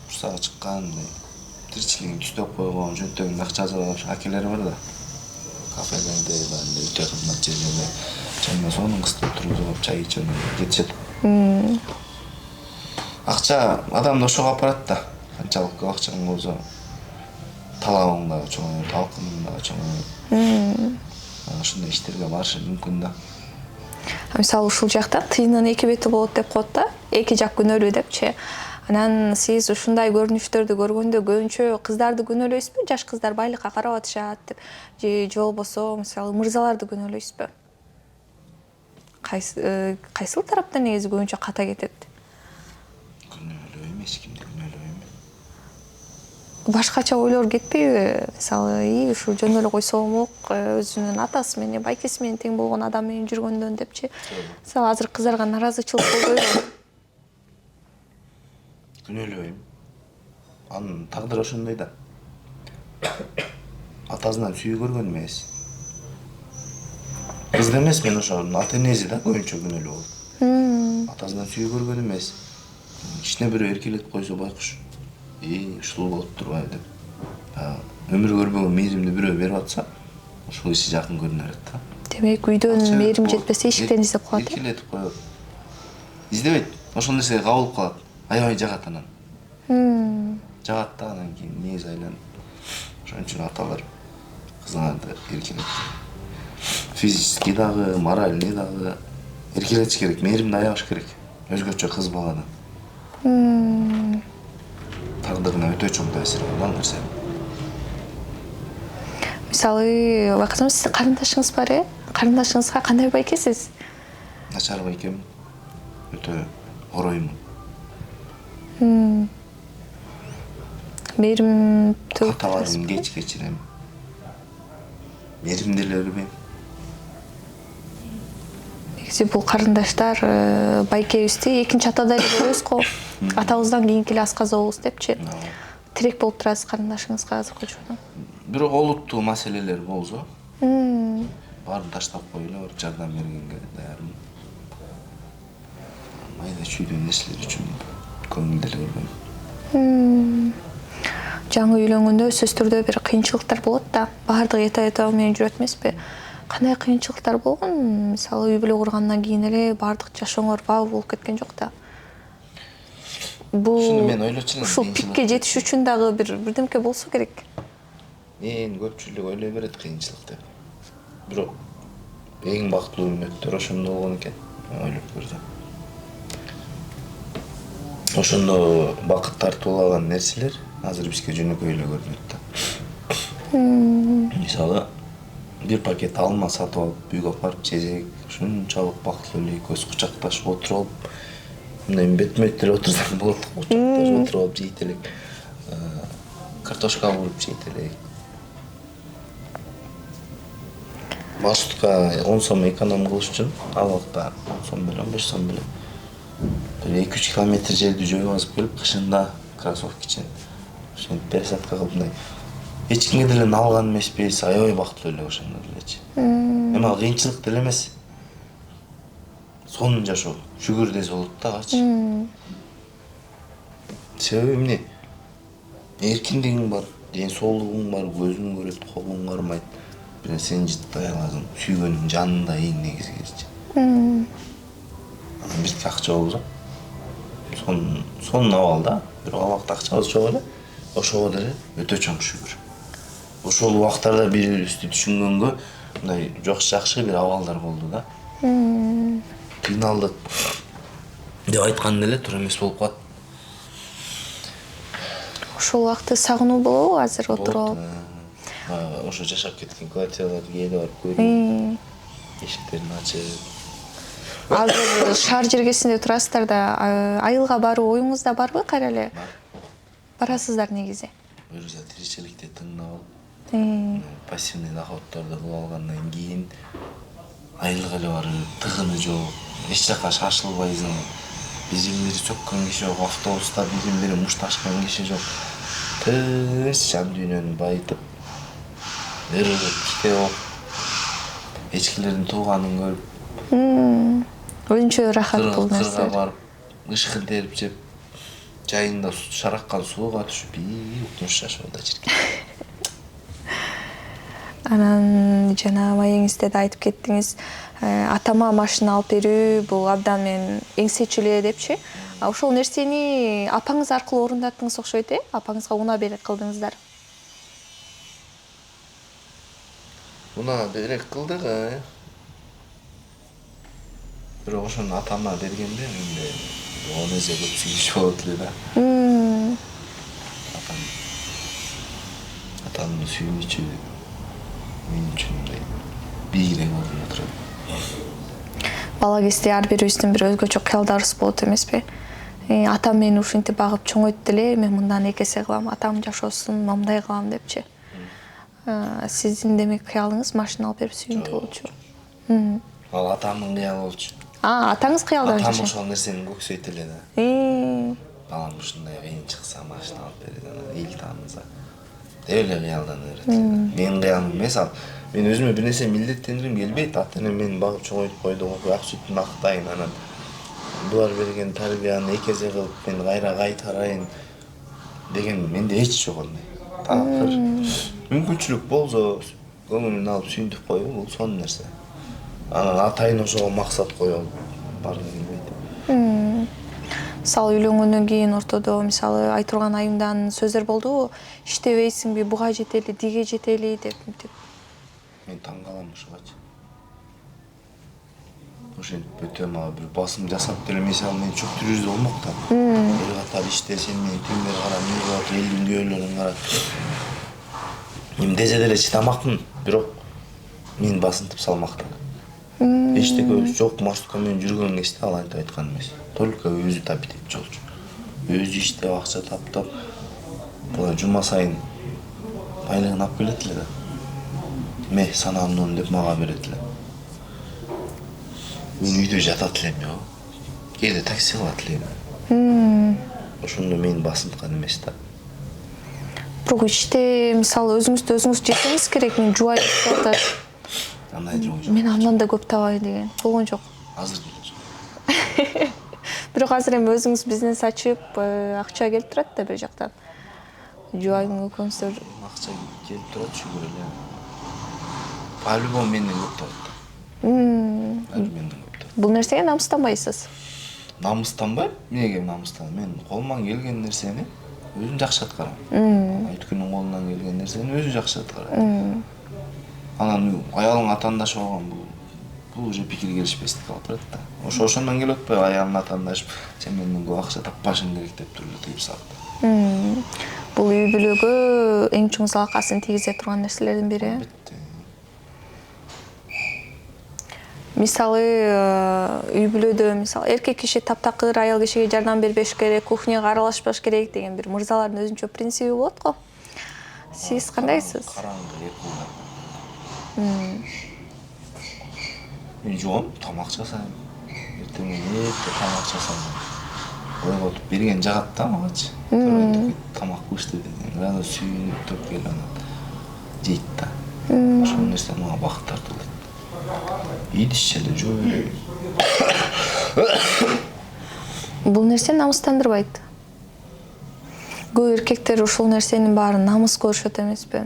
курсага чыккан, тиричилигин түздөп койгон, жөнтөгүн акча азыр акелери бар да. Кафелерде, өтө кызмат жерлерде жана сонун кызды тургузуп чай ичип кетишет. Акча адамды ошого апарат да. Канчалык көп акчаң болсо, талабың да чоң, талкының да чоң. Ошондой иштерге барышы мүмкүн да. Мисалы ушул жакта тыйынын эки бети болот деп коет да. Эки жак күнөөлүү депчи. Анан сиз ушундай көрүнүштөрдү көргөндө көбүнчө кыздарды күнөөлөйсүзбү? Жаш кыздар байлыкка карап атышат деп же болбосо мисалы мырзаларды күнөөлөйсүзбү? Кайсыл тараптан негизи көбүнчө ката кетет? Күнөөлөйм, эч кимди күнөөлөйм. Башкача ойлор кетпейби? Мисалы, ушу жөн эле койсо болмок, өзүнүн атасы менен, байкеси менен тең болгон адам менен жүргөндөн депчи. Мисалы, азыр кыздарга наразычылык болбойбу? Күнөөлөйм. Анын тагдыры ошондой да. Атасынан сүйүү көргөн эмес. Кызды эмес, мен ошо ата энеси да көбүнчө күнөөлүү болот. Атасынан сүйүү көргөн эмес. Кичине бирөө эркелетип койсо байкуш. Ушул болуп турбайбы деп. Өмүр көрбөгөн мээримди бирөө берип атса, ушул киши жакын көрүнө берет да. Демек, үйдөн мээрим жетпесе эшиктен издеп калат. Эркелетип коет. Издебейт. Ошол нерсеге кабылып калат. Аябай жагат анан. Жагат да, анан кийин мээзи айланып. Ошон үчүн аталар кызыңарды эркелетет. Физически дагы, моральный дагы эркелетиш керек, мээримди аябаш керек. Өзгөчө кыз баладан. Тагдырына өтө чоң таасир болот ал нерсе. Мисалы, байкасам сиздин карындашыңыз бар, Карындашыңызга кандай байкесиз? Начар байкем. Өтө ороймун. Мээримдүү Каталарын кеч кечирем. Мээримди эле өрбөйм. Негизи бул карындаштар байкебизди экинчи атадай эле көрөбүз го. Атабыздан кийинки эле асказабыз депчи. Тирек болуп турасыз карындашыңызга азыркы учурда. Бирок олуттуу маселелер болсо, баарын таштап коюп эле барып жардам бергенге даярмын. Майда чүйдөн нерселер үчүн көңүл деле көрбөйм. Жаңы үйлөнгөндө сөзсүз түрдө бир кыйынчылыктар болот да. Баардыгы эта менен жүрөт эмеспи? Кандай кыйынчылыктар болгон? Мисалы, үй бүлө кургандан кийин эле баардык жашооңор баа болуп кеткен жок да. Ушуну мен ойлочу элем. Ушул пикке жетиш үчүн дагы бирдемке болсо керек. Көпчүлүк ойлой берет кыйынчылык деп. Бирок эң бактылуу мүнөттөр ошондо болгон экен. Ойлоп көрсөм. Ошондо бакыт тартуулаган нерселер азыр бизге жөнөкөй эле көрүнөт да. Мисалы, бир пакет алма сатып алып үйгө апарып жесек, ушунчалык бактылуу эле экөөбүз кучакташып отуруп, мындай бетме-бет деле отурсак болот, кучакташып отуруп алып жейт элек. Картошка кууруп жейт элек. Маршрутка 10 сом эконом кылыш үчүн ал убакта 10 сом беле, 15 сом беле. 2-3 километр жерди жөө басып келип, кышында кроссовкичен ошентип пересадка кылып мындай. Эч кимге деле алган эмеспиз, аябай бактылуу эле ошондо делечи. Эми ал кыйынчылык деле эмес. Сонун жашоо, шүгүр десе болот да ачы. Себеби эмне? Эркиндигиң бар, ден соолугуң бар, көзүң көрөт, колуң кармайт. Бир сен жыттай аласың, сүйгөнүң жанында эң негизгиси. Бирке акча болсо, сонун абал да. Бирок ал убакта акчабыз жок эле. Ошого деле өтө чоң шүгүр. Ошол убактарда бири-бирибизди түшүнгөнгө мындай жакшы бир абалдар болду да. Кыйналдык деп айткан деле туура эмес болуп калат. Ошол убакты сагынуу болобу азыр отуруп? Ошо жашап кеткен квартираларды кээде барып көрүп, эшиктерин ачып. азыр шаар жергесинде турасыздар да, айылга баруу оюңузда барбы кайра эле? Барасыздар негизи. Өзү тиричиликти тыңдап алып, пассивный доходдорду кылып алгандан кийин айылга эле барып, тыгыны жок, эч жака шашылбайсың. Бизимдери сөккөн киши жок, автобуста бизимдери мушташкан киши жок. Тыныч жан дүйнөнү байытып, өрүп, иштеп алып, эчкилердин тууганын көрүп, Өзүнчө рахат бул кырга нерсе. барып, ышкын терип жеп, жайында шараккан сууга түшүп, укмуш жашоодо жүргөн. Анан жана маегиңизде да айтып кеттиңиз, атама машина алып берүү бул абдан мен эңсечү эле депчи. Ошол нерсени апаңыз аркылуу орундаттыңыз окшойт, апаңызга унаа берек кылдыңыздар. Унаа берек кылдык, бирок ошону атама бергенде менде он эсе көп сүйүнүч болот эле да. Атамдын сүйүнүчү мен үчүн мындай бийиктүү болуп турат. Бала кезде ар бирибиздин бир өзгөчө кыялдарыбыз болот эмеспи? Атам мени ушинтип багып чоңойтты эле, мен мындан экесе кылам, атам жашоосун мындай кылам депчи. Сиздин демек кыялыңыз машина алып берип сүйүнтүү болчу. Ал атамдын кыялы болчу. Атаңыз кыялдап Атам жүрчү. ошол нерсени көксөйт эле да. Балам ушундай кыйын чыкса машина алып берет, эл таанса. Деп эле кыялдана берет. Мен кыялым эмес ал. Мен өзүмө бир нерсе милдеттендиргим келбейт. Ата-энем мени багып чоңойтуп койду, ак сүтүн актайын, анан булар берген тарбияны экесе кылып мен кайра кайтарайын деген менде эч жок андай. Такыр мүмкүнчүлүк болсо көңүлүн алып сүйүнтүп коюу бул сонун нерсе. Анан атайын ошого максат коюп баргым келбейт. Мисалы үйлөнгөндөн кийин ортодо мисалы айтылган айымдан сөздөр болдубу? Иштебейсиңби, буга жетели, диге жетели деп. Мен таң калам ошогочу. Ошентип өтө мага бир басым жасап деле мисалы мен чөктүрүүбүз болмок да. Бир катар иште сен менен түндөр карап, мен болот элдин көөлөрүн карап. Мен деже деле чыдамакмын, бирок мен басынтып салмакта. Эчтеке жок маршрутка менен жүргөн кезде ал антип айткан эмес. Только өзү табит жолчу. Өзү иштеп акча таптап, буга жума сайын байлыгын алып келет эле да. Ме санамдын деп мага берет эле. Мен үйдө жатат элем, кээде такси кылат элем. Ошондо мени басынткан эмес да. Бирок иште мисалы өзүңүздү өзүңүз жесеңиз керек, мен жубай деп атат. Андай жок. Мен андан да көп табайын деген. Болгон жок. Азыр деле жок. Бирок азыр эми өзүңүз бизнес ачып, акча келип турат да бир жактан. Жубайың экөөңүздөр Акча келип турат шүгүр эле. По-любому менден көп табат. Менден көп табат. бул нерсеге намыстанбайсыз. Намыстанбайм. Эмнеге намыстанам? Мен колуман келген нерсени өзүм жакшы аткарам. Өткүнүн колунан келген нерсени өзү жакшы аткарат. Анан аялың атаандашып алган бул уже пикир келишпестик болуп турат да. Ошондон келип атпайбы аялын атаандашып, сен менден көп акча таппашың керек деп туруп тыйып салат. Бул үй бүлөгө эң чоң залакасын тийгизе турган нерселердин бири. Мисалы үй бүлөдө мисалы эркек киши таптакыр, аял кишиге жардам бербеш керек, кухняга аралашпаш керек деген бир мырзалардын өзүнчө принциби болот го. Сиз кандайсыз? Караңгы экула. Мен жуам, тамак жасайм. Эртең менен тамак жасайм. Ойготуп берген жагат да магачы. Тамак кушты деген. Гана сүйүнүп туруп келип анан жейт да. Ошол нерсе мага бакыт тартуулайт. Идиш эле жөө эле. Бул нерсе намыстандырбайт. Көп эркектер ушул нерсенин баарын намыс көрүшөт эмеспи?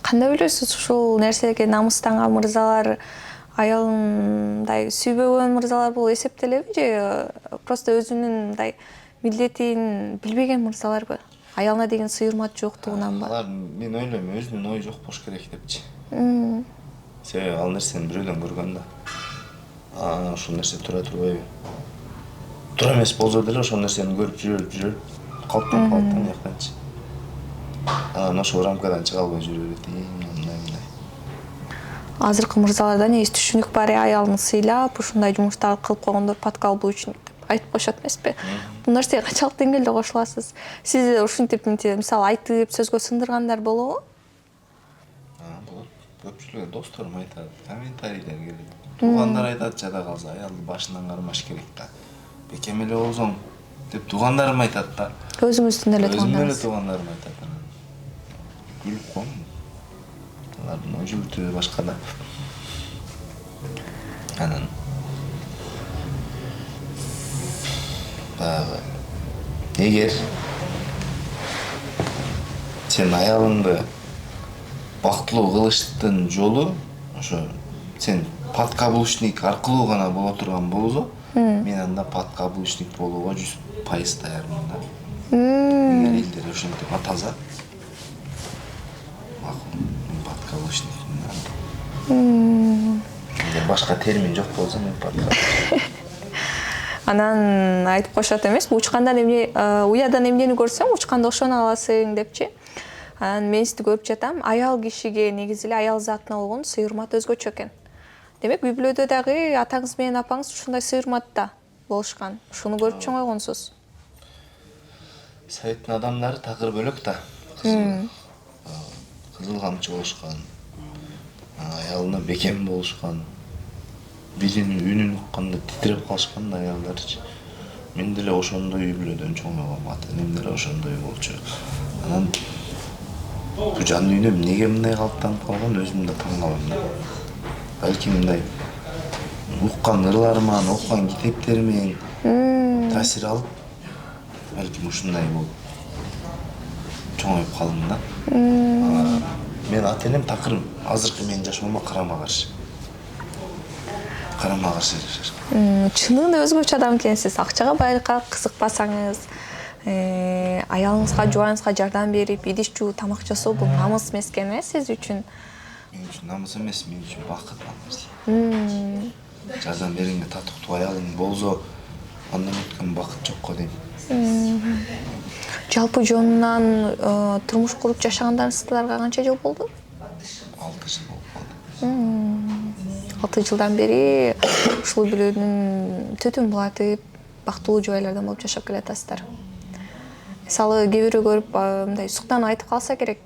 Кандай ойлойсуз ушул нерсеге намыстанган мырзалар аялындай сүйбөгөн мырзалар бул эсептелеби же просто өзүнүн мындай милдетин билбеген мырзаларбы? Аялына деген сыйырмат жоктугунанбы? Алар мен ойлойм өзүнүн ою жок болуш керек депчи. Себеби ал нерсени бирөөдөн көргөн да. Ошол нерсе тура турбайбы? Тура эмес болсо деле ошол нерсени көрүп жүрөп калптан жакканчы. Анан ошол рамкадан чыга албай жүрө берет. азыркы мырзалардан эс түшүнүк бар, аялын сыйлап ушундай жумуштарды кылып койгондор подкаблучник деп айтып коюшат эмеспи? Бул нерсеге канчалык деңгээлде кошуласыз? Сиз ушинтип мисалы айтып сөзгө сындыргандар болобу? Болот. Көпчүлүгү досторум айтат, комментарийлер келет. Туугандар айтат, жада калса аялды башынан кармаш керек да. Бекем эле болсоң деп туугандарым айтат да. Өзүңүздүн эле Өзүмдүн эле туугандарыңыз. туугандарым айтат. Күлүп коем. Алардын ой жүгүртүбү башка да. Анан баягы эгер сен аялыңды бактылуу кылыштын жолу ошо сен подкаблучник аркылуу гана боло турган болсо, мен анда подкаблучник болууга 100% даярмын да. Эгер элдер ошентип атаса, макул, мен подкаблучникмин да. Эгер башка термин жок болсо, мен подкаблучник. Анан айтып коюшат эмеспи, учкандан эмне, уядан эмнени көрсөң, учканда ошону аласың депчи. Анан мен сизди көрүп жатам, аял кишиге негизи эле аял затына болгон сый-урмат өзгөчө экен. Демек, үй бүлөдө дагы атаңыз менен апаңыз ушундай сый-урматта болушкан. Ушуну көрүп чоңойгонсуз. Советтин адамдары такыр бөлөк да. Кызыл камчы болушкан. Аялына бекем болушкан. Биринин үнүн укканда титиреп калышкан аялдарчы. Мен деле ошондой үй бүлөдөн чоңойгом, ата-энем деле ошондой болчу. Анан бул жан дүйнөм эмнеге мындай калыптанып калган, өзүм да таң калам да. Балки мындай уккан ырларыман, окуган китептеримен таасир алып, балким ушундай болуп чоңоюп калдым да. Мен ата-энем такыр азыркы менин жашоомо карама-каршы жашашкан. Чынында өзгөчө адам экенсиз. Акчага байкап кызыкпасаңыз, аялыңызга, жубайыңызга жардам берип, идиш жуу, тамак жасоо бул намыс эмес экен, сиз үчүн? Мен үчүн намыс эмес, мен үчүн бакыт ал нерсе. Жардам бергенге татыктуу аялың болсо, андан өткөн бакыт жокко дейм. Жалпы жонунан турмуш куруп жашагандарыңызга канча жыл болду? 6 жыл болуп калды. 6 жылдан бери ушул бүлөнүн түтүн булатып, бактылуу жубайлардан болуп жашап келатасыздар. Мисалы, кээ бирөө көрүп, мындай суктан айтып калса керек,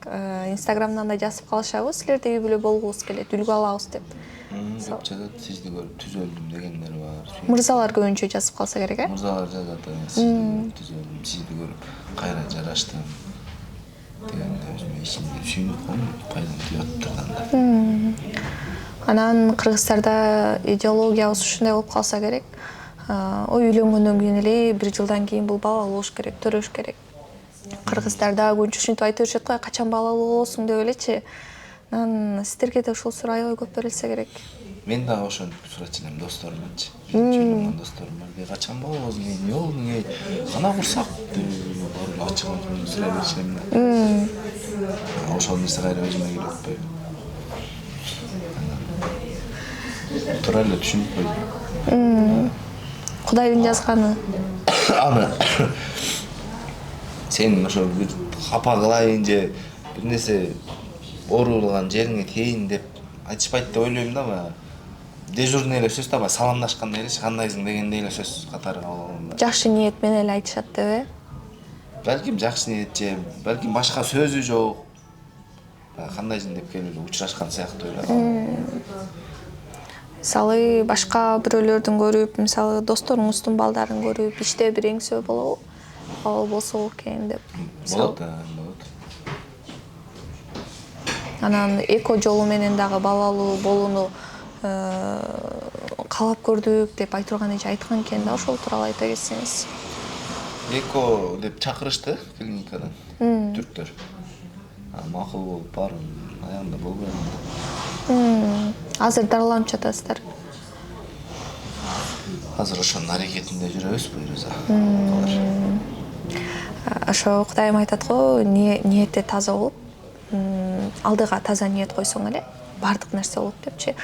Инстаграмдан да жазып калышабыз, силерде үй бүлө болгубуз келет, үлгү алабыз деп. Деп жазат, сизди көрүп түзөлдүм дегендер бар. Мырзалар көбүнчө жазып калса керек, Мырзалар жазат, сизди көрүп түзөлдүм, сизди көрүп кайра жараштым дегенде өзүмө ичимде сүйүнүп коем, пайдам тиеп атыптырдан да. Анан кыргыздарда идеологиябыз ушундай болуп калса керек. Ой, үйлөнгөндөн кийин эле 1 жылдан кийин бул балалуу болуш керек, төрөш керек. Кыргыздарда көбүнчө ушинтип айтып жүрүшөт го, качан балалуу болосуң деп элечи. Анан сиздерге да ушул суроо аябай көп берилсе керек. Мен дагы ошентип сурачу элем досторумданчы. Жүргөн досторум бар. Качан болобуз, эмне болду, кана курсак деп ачык сурай берчү элем да. Ошол нерсе кайра өзүмө келип атпайбы. Тура эле түшүнүп койдум. Кудайдын жазганы. Аны сен ошо бир капа кылайын же бир нерсе оорулган жериңе тиейин деп айтышпайт деп ойлойм да. Баягы дежурный эле сөз да, саламдашкандай эле кандайсың дегендей эле сөз катары кабыл алган да. Жакшы ниет менен эле айтышат деп, Балким жакшы ниет же, балким башка сөзү жок. Кандайсың деп келип учурашкан сыяктуу эле. мисалы, башка бирөөлөрдүн көрүп, мисалы, досторуңуздун балдарын көрүп, иште бир эңсөө болобу? Ал болсо экен деп. Болот, болот. Анан эко жолу менен дагы балалуу болууну каалап көрдүк деп айтылган эже айткан экен да, ошол тууралуу айта кетсеңиз. Эко деп чакырышты клиникадан түрктөр. Макул болуп бардым, аягында болбойм. Азыр дарыланып жатасыздар. Азыр ошонун аракетинде жүрөбүз буюрса. Ошо Кудайым айтат го, ниети таза болуп, алдыга таза ниет койсоң эле бардык нерсе болот депчи.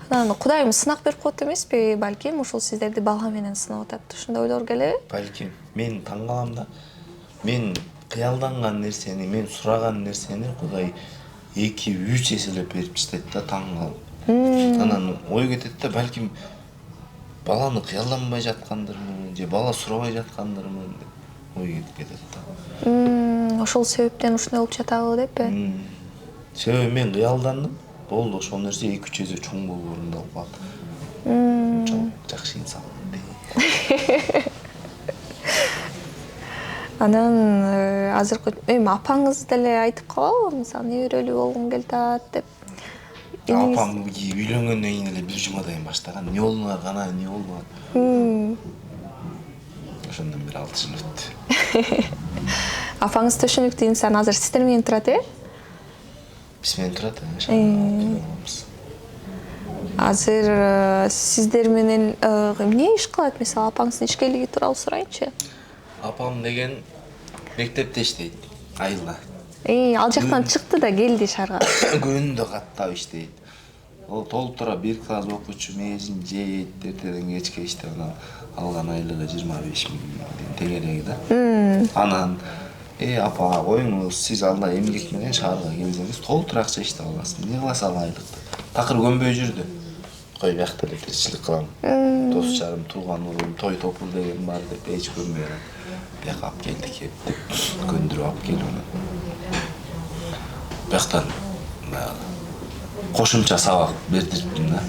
Анан Кудайым сынак берип коет эмеспи, балким ушул сиздерди бала менен сынап атат. Ушундай ойлор келеби? Балким, мен таң калам да. Мен кыялданган нерсени, мен сураган нерсени Кудай 2-3 эселеп берип таштайт да, таң калып. Анан ой кетет да, балким баланы кыялданбай жаткандырмын же бала сурабай жаткандырмын деп ой келип кетет да. Ошол себептен ушундай болуп жатабы деппи? Себеби мен кыялдандым, болду ошол нерсе 2-3 эсе чоң болуп орундалып калды. Ошол жакшы инсан. Анан азыркы эми апаңыз деле айтып калабы, мисалы неберелүү болгум келип атат деп? Апам үйлөнгөндөн кийин эле 1 жумадан баштаган. Не болдуңар, кана не болду? Ошондон бери 6 жыл өттү. Апаңыз төшөнүктүү инсан азыр сиздер менен турат, Биз менен турат, Азыр сиздер менен эмне иш кылат? Мисалы апаңыздын ишкерлиги тууралуу сурайынчы. Апам деген мектепте иштейт, айылда. Ал жактан чыкты да келди шаарга. Күндө каттап иштейт. Ол толтура 1 класс окуучу мезин жейт, эртеден кечке иштеп, анан алган айлыгы 25 000 тегереги да. Анан апа коюңуз, сиз алда эмгек менен шаарга келсеңиз толтура акча иштеп аласыз. Не кыласыз ал айлыкты? Такыр көнбөй жүрдү. Кой биякта эле тиричилик кылам. Дос жарым, тууган урум, той топур деген бар деп эч көнбөй берет. Бияка алып келдик деп көндүрүп алып келип анан. Бияктан кошумча сабак бердирдим да.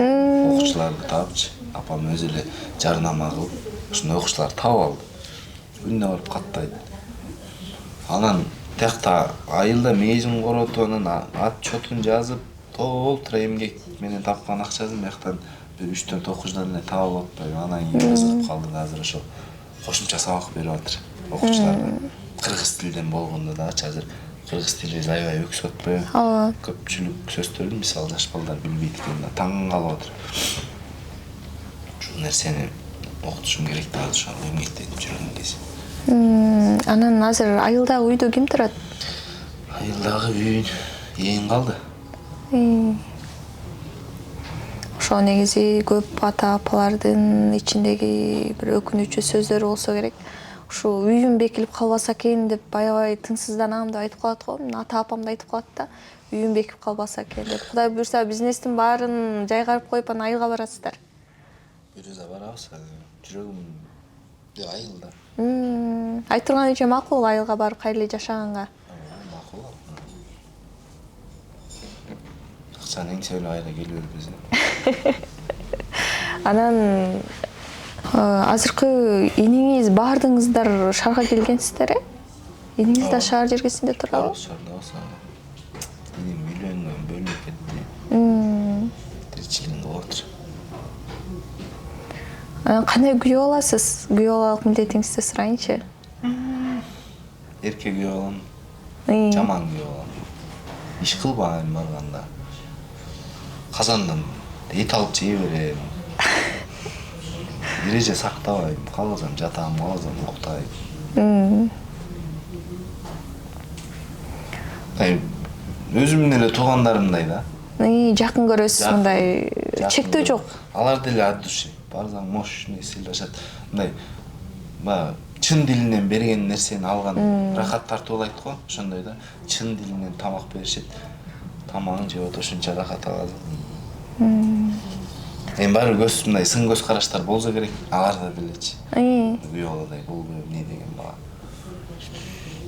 Окуучуларды таапчы. Апам өзү эле жарнама кылып, ушундай окуучуларды таап алды. Күнүнө барып каттайт. Анан тиякта айылда мейизин коротуп, анан отчетун жазып, толтура эмгек менен тапкан акчасын бияктан бир 3-4 окуучудан эле таап алып атпайбы. Анан кийин кызыгып калдык, азыр ошо кошумча сабак берип атыр окуучуларга. Кыргыз тилден болгондо дагычы азыр кыргыз тили аябай өксүп атпайбы? Ооба. Көпчүлүк сөздөрүн мисалы жаш балдар билбейт экен да, таң калып атыр. Ушул нерсени окутушум керек да, ошо эмгектенип жүргөн кези. Анан азыр айылдагы үйдө ким турат? Айылдагы үй ээн калды. Ошо негизи көп ата апалардын ичиндеги бир өкүнүчү сөздөр болсо керек. Ушу үйүм бекилип калбаса экен деп аябай тыңсызданам деп айтып калат го. Ата апам да айтып калат да, үйүм бекип калбаса экен деп. Кудай буюрса бизнестин баарын жайгарып коюп анан айылга барасыздар. Бирөөдө барабыз, жүрөгүм айылда. Айтырган иче макул айылга барып кайра эле жашаганга. Макул. Акчаны эң сөйлөп айылга келип бербесин. Анан азыркы иниңиз баардыгыңыздар шаарга келгенсиздер, Иниңиз да шаар жергесинде турабы? Шаарда болсо. Иним үйлөнгөн, бөлүнүп кетти. Тиричилигин кылып отур. Кандай күйөө аласыз? Күйөө алалык милдетиңизди сурайынчы. Эрке күйөө алам. Жаман күйөө алам. Иш кылбайм барганда. Казандан эт алып жей берем. Эреже сактабайм. Каласам жатам, каласам уктайм. Өзүмдүн эле туугандарымдай да. Жакын көрөсүз, мындай чектөө жок. Алар деле от души. Барсаң мощный сүйлөшөт. Мындай баягы чын дилинен берген нерсени алган рахат тартуулайт го, ошондой да. Чын дилинен тамак беришет. Тамагын жеп отурушунча рахат аласың. Эми баары көз мындай сын көз караштар болсо керек, алар да делечи. Күйөө аладай, бул эмне деген бала.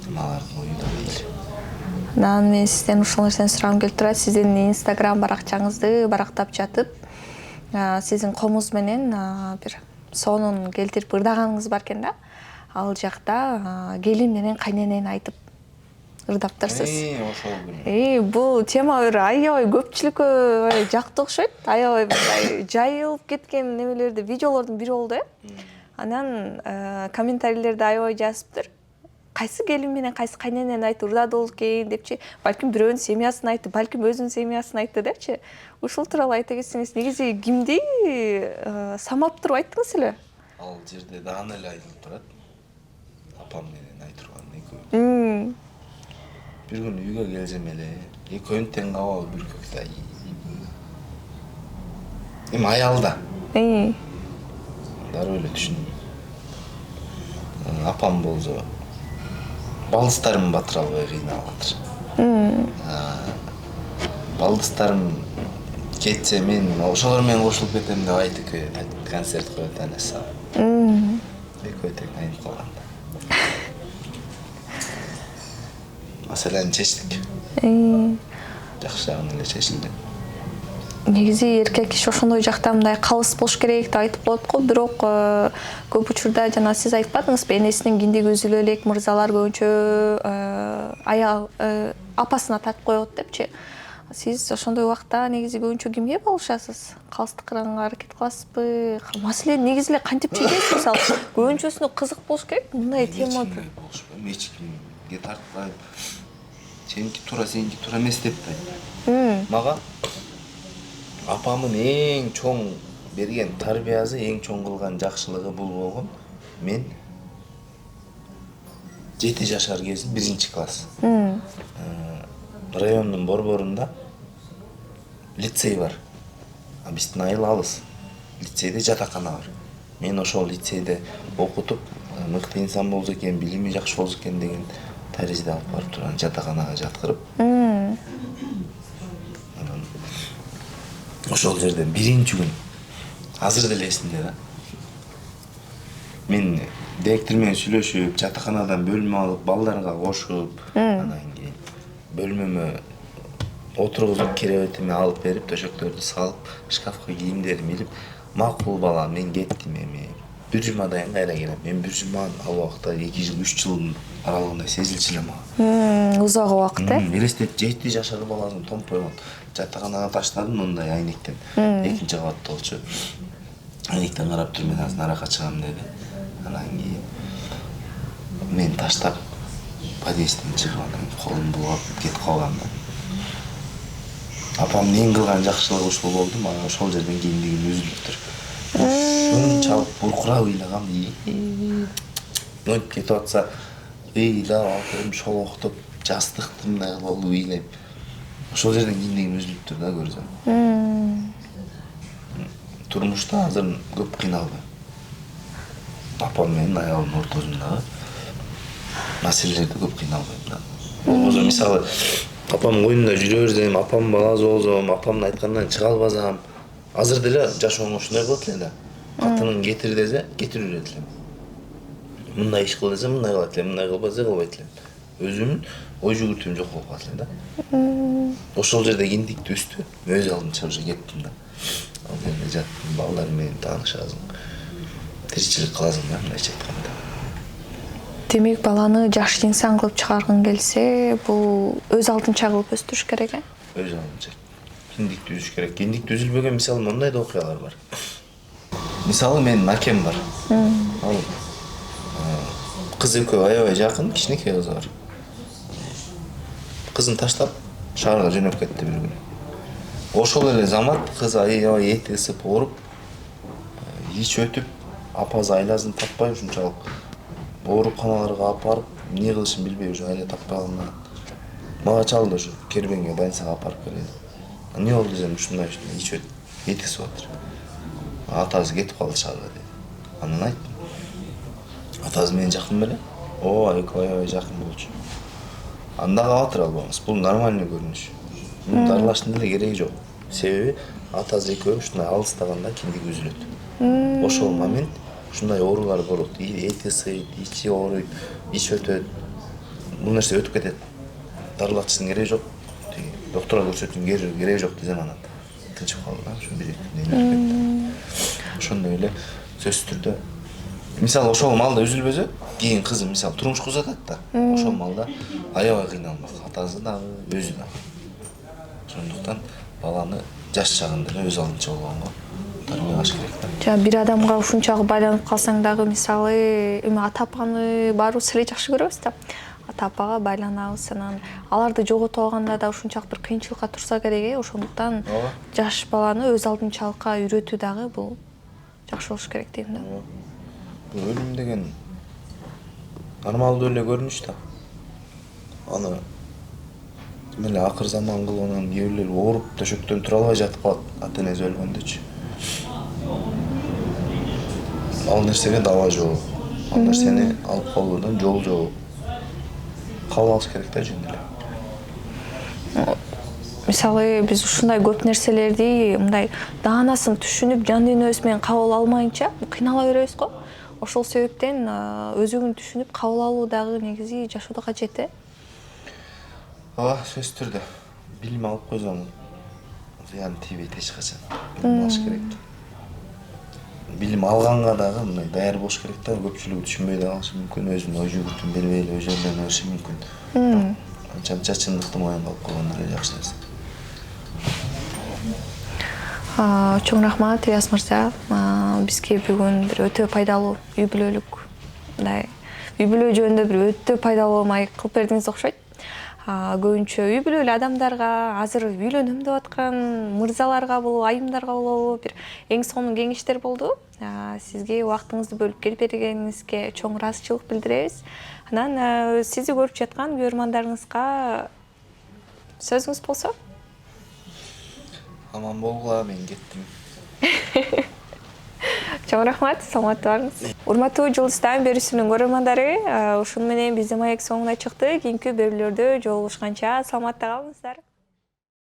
Алардын ою да бейли. Анан мен сизден ушул нерсени сурагым келип турат. Сиздин Instagram баракчаңызды барактап жатып, сиздин комуз менен бир сонун келтирип ырдаганыңыз бар экен да. Ал жакта келин менен кайненени айтып ырдаптырсыз. Ошол күнү. Бул тема бир аябай көпчүлүккө жакты окшойт. Аябай мындай жайылып кеткен немелерди, видеолордун бири болду, Анан комментарийлерде аябай жазыптыр. Кайсы келин менен кайсы кайненени айтып ырдады болду экен депчи, балким бирөөнүн семьясын айтты, балким өзүнүн семьясын айтты депчи. Ушул тууралуу айта кетсеңиз, негизи кимди самап туруп айттыңыз эле? Ал жерде дагы эле айтылып турат. Апам менен айтырган экөө. Бир күнү үйгө келсем эле, экөөнүн тең кабагы бүркөктөй. Эми аялда. Дароо эле түшүндүм. Апам болсо балдыстарым батыра албай кыйналып атыр. Балдыстарым кетсе мен ошолор менен кошулуп кетем деп айтык концерт коет анасы. Экөө тең айнып калганда. Маселени чечтик. Жакшы жагын эле чечилди. Негизи эркек киши ошондой жакта мындай калыс болуш керек деп айтып коет го, бирок көп учурда жана сиз айтпадыңызбы, энесинин киндиги үзүлө элек мырзалар көбүнчө аял апасына тартып коет депчи. Сиз ошондой убакта негизи көбүнчө кимге болушасыз? Калыстыкыранга аракет кыласызбы? Маселе негизи эле кантип чегесиз? Мисалы, көбүнчөсүнө кызык болуш керек мындай тема. Эч кимге тартпайм. Сеники туура эмес деп да. Мага апамын эң чоң берген тарбиясы, эң чоң кылган жакшылыгы бул болгон. Мен 7 жашар кезим 1-класс. Райондун борборунда лицей бар. Биздин айыл алыс. Лицейде жатакана бар. Мен ошол лицейде окутуп, мыкты инсан болсо экен, билими жакшы болсо экен деген таризде алып барып турган жатаканага жаткырып. Ошол жерден биринчи күн азыр деле эсимде да. Мен директор менен сүйлөшүп, жатаканадан бөлмө алып, балдарга кошуп, анан кийин бөлмөмө отургузуп, керебетиме алып берип, төшөктөрдү салып, шкафка кийимдерими илип, макул бала, мен кеттим эми. Bir жумадан кайра келем. Мен bir жума ал убакта 2 жыл, 3 жылдын аралыгында сезилчү эле мага. Узак убакыт, Элестет 7 жашар баласын томпойгон. Жатаканага таштадым мындай айнектен. Экинчи кабатта болчу. Айнектен карап туруп, мен азыр наракка чыгам деди. Анан кийин мен таштап подъездден чыгып анан колум булгап кетип калгам да. Апамдын эң кылган жакшылыгы ушул болду, мага ошол жерден кийиндигим үзүлүптүр. Шунчалык буркурап ыйлагам. Мынтип кетип атса, ыйлап отуруп, шолоктоп, жастыкты мындай кылып ыйлайм. Ошол жерден кийиндигим үзүлүптүр да көрсөм. Турмушта азыр көп кыйналбайм. Апам менен аялымдын ортосундагы маселелерде көп кыйналбайм да. Болбосо мисалы, апамдын коюнунда жүрө берсем, апам баласы болсом, апамдын айтканынан чыга албасам, азыр деле жашоомо ушундай кылат эле да. Катының кетир десе, кетире берет элем. Мындай иш кыл десе, мындай кылат элем, мындай кылбаса кылбайт элем. Өзүмдүн ой жүгүртүүм жок болуп калат эле да. Ошол жерде киндикти үстү, өз алдынча уже кеттим да. Ал жерде жаттым, балдар менен таанышасың. Тиричилик кыласың да, мындайча айтканда. Демек, баланы жаш инсан кылып чыгаргың келсе, бул өз алдынча кылып өстүрүш керек, Өз алдынча. Киндикти үзүш керек. Киндикти үзүлбөгөн мисалы мындай да окуялар бар. Мисалы менин акем бар. Ал кыз экөө аябай жакын, кичинекей кызы бар. Кызын таштап шаарга жөнөп кетти бир күнү. Ошол эле замат кыз аябай эти ысып ооруп, ич өтүп, апасы айласын таппай ушунчалык ооруканаларга алып барып, эмне кылышын билбей уже айла таппай калган. Мага чалды ушу Кербенге больницага алып барып келди. Не болду десем, ушундай ич өтүп, эти ысып атыр. Атасы кетип калды шаарга деди. Анан айттым. Атасы менен жакын беле? Экөө аябай жакын болчу. Анда калып атыр албаңыз. Бул нормальный көрүнүш. Муну дарылаштын деле кереги жок. Себеби атасы экөө ушундай алыстаганда киндиги үзүлөт. Ошол момент ушундай оорулар болот. Эти ысыйт, ичи ооруйт, ич өтөт. Бул нерсе өтүп кетет. Дарылатыштын кереги жок. Доктурга көрсөтүүнүн кереги жок десем анан тынчып калды да, ушу 1-2 күндөн өтүп кетти. Ошондой эле сөзсүз түрдө. Мисалы ошол маалда үзүлбөсө, кийин кызы мисалы турмуш курсатат да. Ошол маалда аябай кыйналмак, атасы дагы, өзү дагы. Ошондуктан баланы жаш чагында эле өз алдынча болгонго тарбиялаш керек да. Жана бир адамга ушунчалык байланып калсаң дагы мисалы, эми ата-апаны баарыбыз эле жакшы көрөбүз да. Ата-апага байланабыз, анан аларды жоготуп алганда да ушунчалык бир кыйынчылыкка турса керек, ошондуктан жаш баланы өз алдынчалыкка үйрөтүү дагы бул жакшы болуш керек дейм да. Өлүм деген нормалдуу эле көрүнүш да. Аны эле акыр заман кылып анан кээ бирлер ооруп төшөктөн тура албай жатып калат, ата-энеси өлгөндөчү. Ал нерсеге дава жок. Ал нерсени алып калуудан жол жок. Кабыл алыш керек да жөн эле. мисалы биз ушундай көп нерселерди мындай даанасын түшүнүп жан дүйнөбүз менен кабыл алмайынча кыйнала беребиз го. Ошол себептен өзүңүн түшүнүп кабыл алуу дагы негизи жашоодо кажет э. Ооба, сөзсүз түрдө билим алып койсоң зыян тийбейт эч качан. Билим алыш керек. Билим алганга дагы мындай даяр болуш керек да. Көпчүлүгү түшүнбөй да калышы мүмкүн, өзүнүн ой жүгүртүн бербей эле өжөлөнө бериши мүмкүн. Анча чындыкты моюнга алып койгондор эле жакшы нерсе. Чоң рахмат, Ильяс мырза. Бизге бүгүн бир өтө пайдалуу үй бүлөлүк мындай үй бүлө жөнүндө бир өтө пайдалуу маек кылып бердиңиз окшойт. Көбүнчө үй бүлөлүү адамдарга, азыр үйлөнөм деп аткан мырзаларга болобу, айымдарга болобу бир эң сонун кеңештер болду. Сизге убактыңызды бөлүп келип бергениңизге чоң ыраазычылык билдиребиз. Анан сизди көрүп жаткан көрөрмандарыңызга сөзүңүз болсо? Аман болгула, мен кеттим. Чоң рахмат, саламатты барыңыз. Урматтуу Жұлдыз Тайм берүүсүнүн көрөрмандары, ушуну менен биздин маек соңуна чыкты. Кийинки берүүлөрдө жолугушканча саламатта калыңыздар.